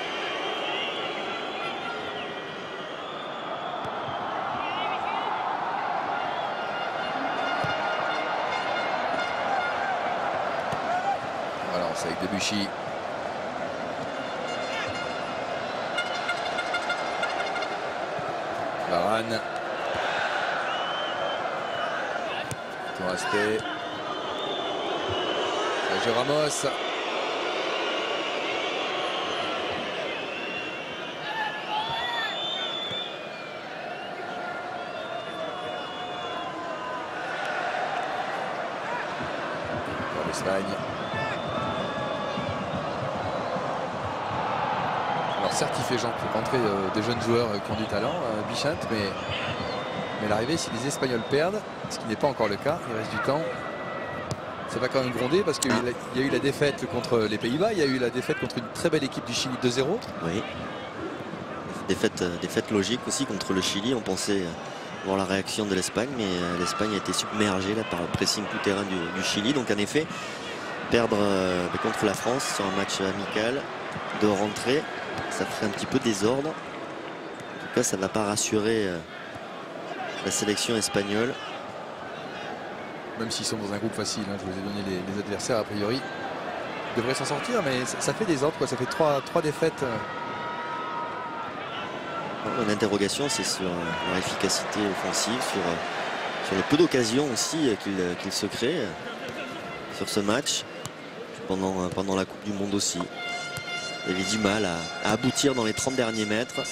Voilà, c'est avec Debuchy. Varane. Ton aspect. Sergio Ramos. l'Espagne. Alors certes il fait rentrer des jeunes joueurs qui ont du talent, Bichente, mais l'arrivée, si les Espagnols perdent, ce qui n'est pas encore le cas, il reste du temps, ça va quand même gronder parce qu'il y a eu la défaite contre les Pays-Bas, il y a eu la défaite contre une très belle équipe du Chili 2-0. Oui. Défaite logique aussi contre le Chili. On pensait voir la réaction de l'Espagne, mais l'Espagne a été submergée là, par le pressing tout-terrain du Chili. Donc en effet, perdre contre la France sur un match amical de rentrée, ça ferait un petit peu désordre. En tout cas, ça ne va pas rassurer la sélection espagnole. Même s'ils sont dans un groupe facile, hein, je vous ai donné les adversaires a priori. Ils devraient s'en sortir, mais ça fait désordre, quoi. Ça fait trois défaites. L'interrogation, c'est sur leur efficacité offensive, sur le peu d'occasions aussi qu'ils se créent sur ce match, pendant la Coupe du Monde aussi. Il avait du mal à aboutir dans les 30 derniers mètres.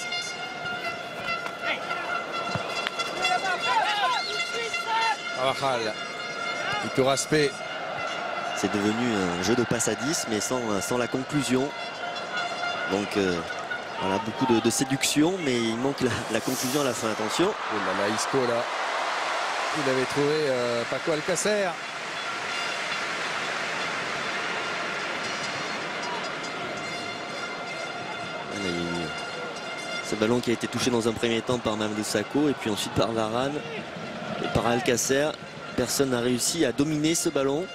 Carvajal, Iturraspe. C'est devenu un jeu de passe à 10, mais sans la conclusion. Donc voilà, beaucoup de séduction, mais il manque la conclusion à la fin. Attention. Oh là là, Isco là. Il avait trouvé Paco Alcácer. Ce ballon qui a été touché dans un premier temps par Mamadou Sakho et puis ensuite par Varane et par Alcácer. Personne n'a réussi à dominer ce ballon.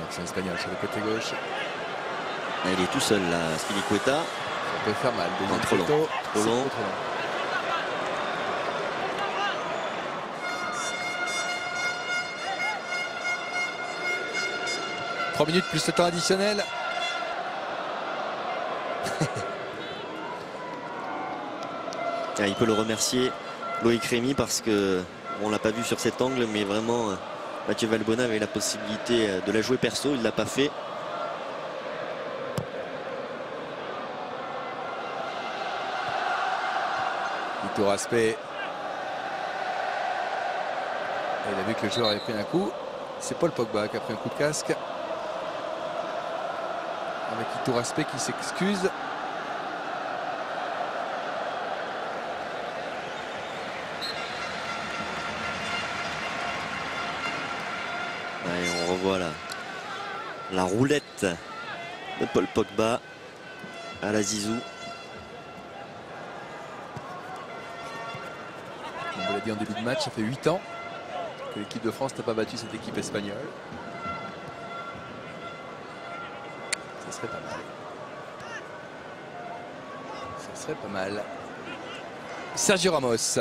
L'action espagnole sur le côté gauche. Il est tout seul là, Spilicueta. Ça peut faire mal. Non, trop long. Trop long. 3 minutes plus le temps additionnel. Il peut le remercier, Loïc Rémy, parce que on l'a pas vu sur cet angle, mais vraiment Mathieu Valbuena avait la possibilité de la jouer perso, il l'a pas fait. Vitor Aspé. Il a vu que le joueur avait pris un coup. C'est Paul Pogba qui a pris un coup de casque. Avec Vitor Aspé qui s'excuse. Et on revoit la roulette de Paul Pogba à la Zizou. On vous l'a dit en début de match, ça fait 8 ans que l'équipe de France n'a pas battu cette équipe espagnole. Ça serait pas mal. Ça serait pas mal. Sergio Ramos.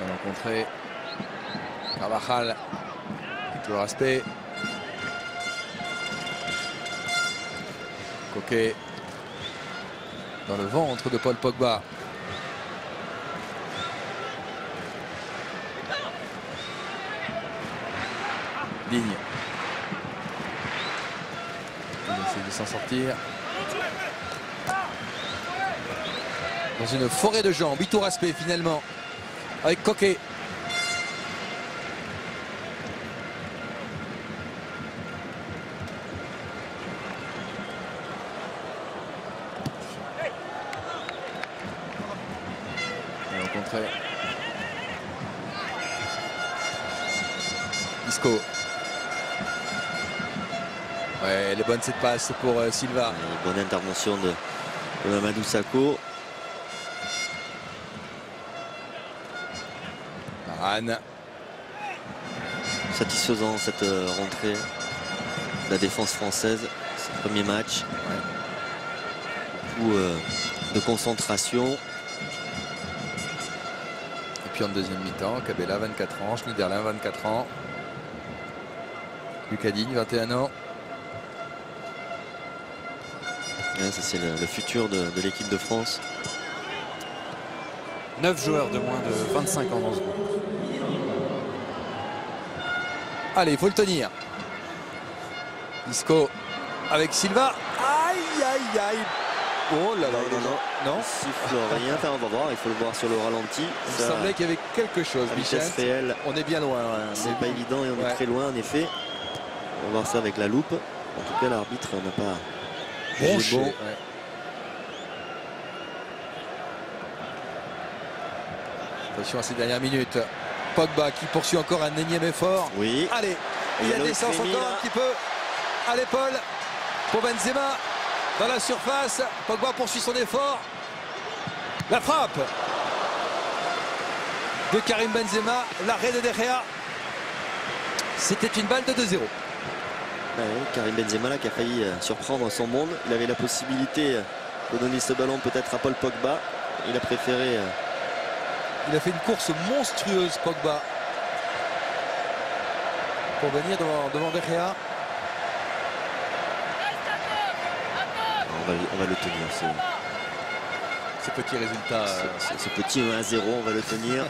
On va rencontrer Carvajal. Vitor Aspé. Coquet dans le ventre de Paul Pogba. Digne. Il essaie de s'en sortir. Dans une forêt de jambes. Vitor Aspé finalement. Avec Coquet. Isco. Ouais, elle est bonne cette passe pour Silva. Bonne intervention de Mamadou Sakho. Varane. Satisfaisant cette rentrée de la défense française. C'est le premier match. Beaucoup de concentration. Et puis en deuxième mi-temps, Cabella 24 ans, Schneiderlin 24 ans. Lucas Digne 21 ans. Ouais, ça c'est le futur de l'équipe de France. 9 joueurs de moins de 25 ans dans ce groupe. Allez, il faut le tenir. Isco avec Silva. Aïe, aïe, aïe. Oh là là, non. Siffle rien, enfin, on va voir, il faut le voir sur le ralenti. Il me semblait qu'il y avait quelque chose, Michel. Réelle. On est bien loin. C'est pas évident et on est très loin en effet. On va voir ça avec la loupe. En tout cas, l'arbitre n'a pas bronché. Bon. Ouais. Attention à ces dernières minutes. Pogba qui poursuit encore un énième effort. Oui. Allez, il y a des sens encore un petit peu à l'épaule pour Benzema. Dans la surface, Pogba poursuit son effort. La frappe de Karim Benzema, l'arrêt de De Gea. C'était une balle de 2-0. Ouais, Karim Benzema là, qui a failli surprendre son monde. Il avait la possibilité de donner ce ballon peut-être à Paul Pogba. Il a préféré... Il a fait une course monstrueuse, Pogba, pour venir devant De Gea. On va le tenir. Ce petit résultat. Ce petit 1-0, on va le tenir.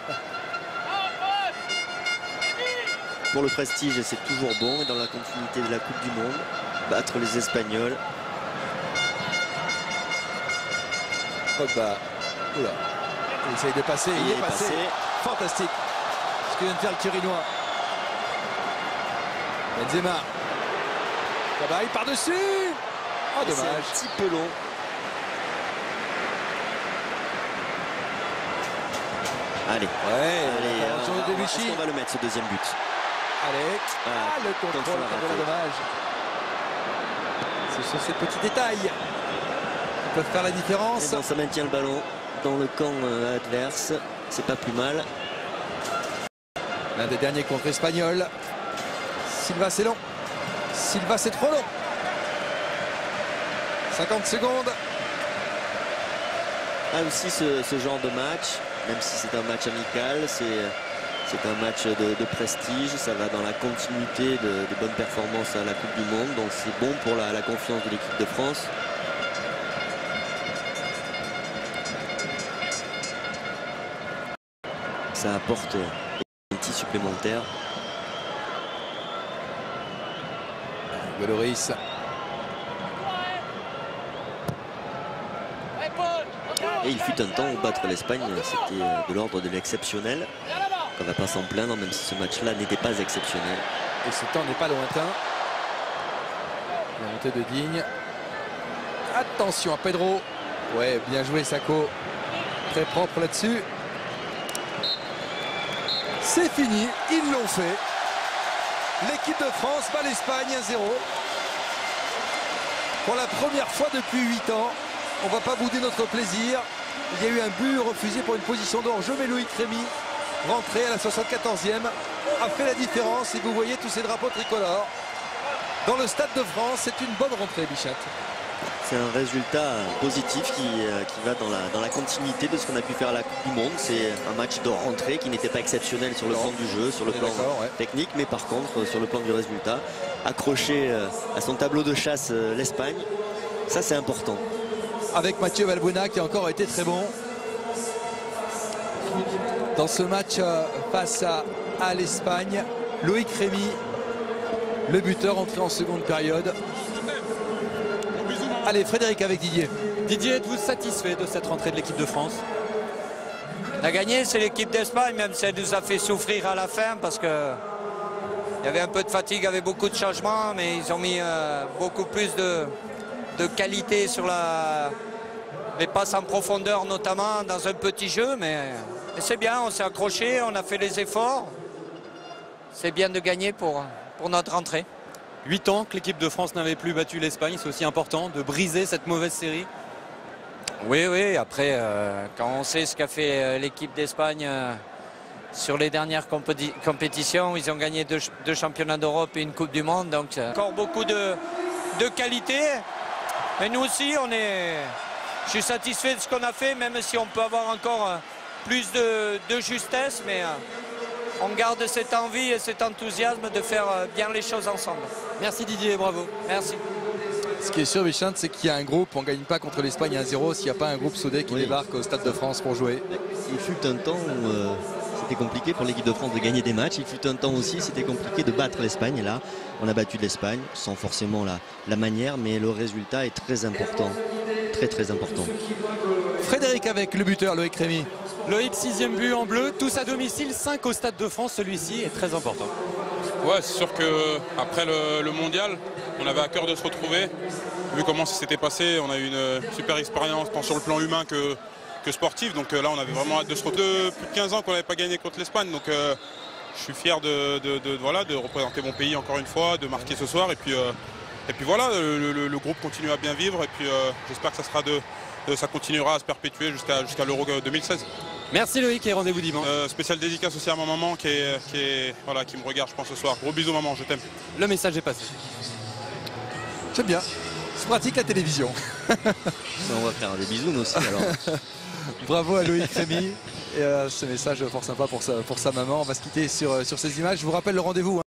pour le prestige, c'est toujours bon. Et dans la continuité de la Coupe du Monde, battre les Espagnols. Pogba, oula, il essaye de passer, il est passé. Fantastique ce que vient de faire le Turinois. Benzema. Pogba, il part dessus. Oh, C'est dommage. un petit peu long. Allez, Ouais, attention de Debuchy. est-ce qu'on va le mettre ce deuxième but? Allez, le contrôle, contrôle raté. dommage. Ce sont ces petits détails qui peuvent faire la différence. Et bon, ça maintient le ballon dans le camp adverse. C'est pas plus mal. L'un des derniers contre espagnol. Silva, c'est long. Silva, c'est trop long. 50 secondes. Ah, aussi ce genre de match, même si c'est un match amical, c'est un match de prestige. Ça va dans la continuité de bonnes performances à la Coupe du Monde. Donc c'est bon pour la confiance de l'équipe de France. Ça apporte un petit supplémentaire. Lloris. Et il fut un temps où battre l'Espagne, c'était de l'ordre de l'exceptionnel. On ne va pas s'en plaindre, même si ce match-là n'était pas exceptionnel. Et ce temps n'est pas lointain. La montée de Digne. Attention à Pedro. Ouais, bien joué Sako. Très propre là-dessus. C'est fini, ils l'ont fait. L'équipe de France bat l'Espagne 1-0. Pour la première fois depuis 8 ans. On ne va pas bouder notre plaisir. Il y a eu un but refusé pour une position de hors-jeu, mais Loïc Rémy, rentré à la 74e, a fait la différence. Et vous voyez tous ces drapeaux tricolores dans le Stade de France. C'est une bonne rentrée, Bichette. C'est un résultat positif qui va dans la continuité de ce qu'on a pu faire à la Coupe du Monde. C'est un match de rentrée qui n'était pas exceptionnel sur le plan du jeu, sur le plan technique, mais par contre sur le plan du résultat, accroché à son tableau de chasse l'Espagne, ça c'est important. Avec Mathieu Valbuena qui a encore été très bon dans ce match face à l'Espagne. Loïc Rémy, le buteur, entré en seconde période. Allez, Frédéric avec Didier. Didier, êtes-vous satisfait de cette rentrée de l'équipe de France? La gagnée, c'est l'équipe d'Espagne, même si elle nous a fait souffrir à la fin parce que il y avait un peu de fatigue, il y avait beaucoup de changements, mais ils ont mis beaucoup plus de qualité sur les passes en profondeur, notamment dans un petit jeu. Mais c'est bien, on s'est accroché, on a fait les efforts. C'est bien de gagner pour notre rentrée. 8 ans que l'équipe de France n'avait plus battu l'Espagne, c'est aussi important de briser cette mauvaise série. Oui, après, quand on sait ce qu'a fait l'équipe d'Espagne sur les dernières compétitions, ils ont gagné deux championnats d'Europe et une Coupe du Monde, donc encore beaucoup de qualité. Mais nous aussi, je suis satisfait de ce qu'on a fait, même si on peut avoir encore plus de justesse, mais on garde cette envie et cet enthousiasme de faire bien les choses ensemble. Merci Didier, bravo. Merci. Ce qui est sûr, Bichette, c'est qu'il y a un groupe. On ne gagne pas contre l'Espagne 1-0 s'il n'y a pas un groupe soudé qui débarque au Stade de France pour jouer. Il fut un temps où c'était compliqué pour l'équipe de France de gagner des matchs. Il fut un temps aussi, c'était compliqué de battre l'Espagne. Et là, on a battu l'Espagne sans forcément la manière, mais le résultat est très important. Très important. Frédéric avec le buteur, Loïc Rémy. Loïc, 6e but en bleu, tous à domicile, 5 au Stade de France. Celui-ci est très important. Ouais, c'est sûr qu'après le mondial, on avait à cœur de se retrouver. Vu comment ça s'était passé, on a eu une super expérience tant sur le plan humain que sportif. Donc là, on avait vraiment hâte de se retrouver. Plus de 15 ans qu'on n'avait pas gagné contre l'Espagne. Donc je suis fier de représenter mon pays encore une fois, de marquer ce soir. Et puis voilà, le groupe continue à bien vivre. Et puis j'espère que ça continuera à se perpétuer jusqu'à l'Euro 2016. Merci Loïc et rendez-vous dimanche. Spécial dédicace aussi à ma maman qui me regarde, je pense, ce soir. Gros bisous maman, je t'aime. Le message est passé. J'aime bien. C'est pratique la télévision. On va faire des bisous nous aussi alors. Bravo à Loïc Rémy. Et ce message fort sympa pour sa maman. On va se quitter sur ces images. Je vous rappelle le rendez-vous.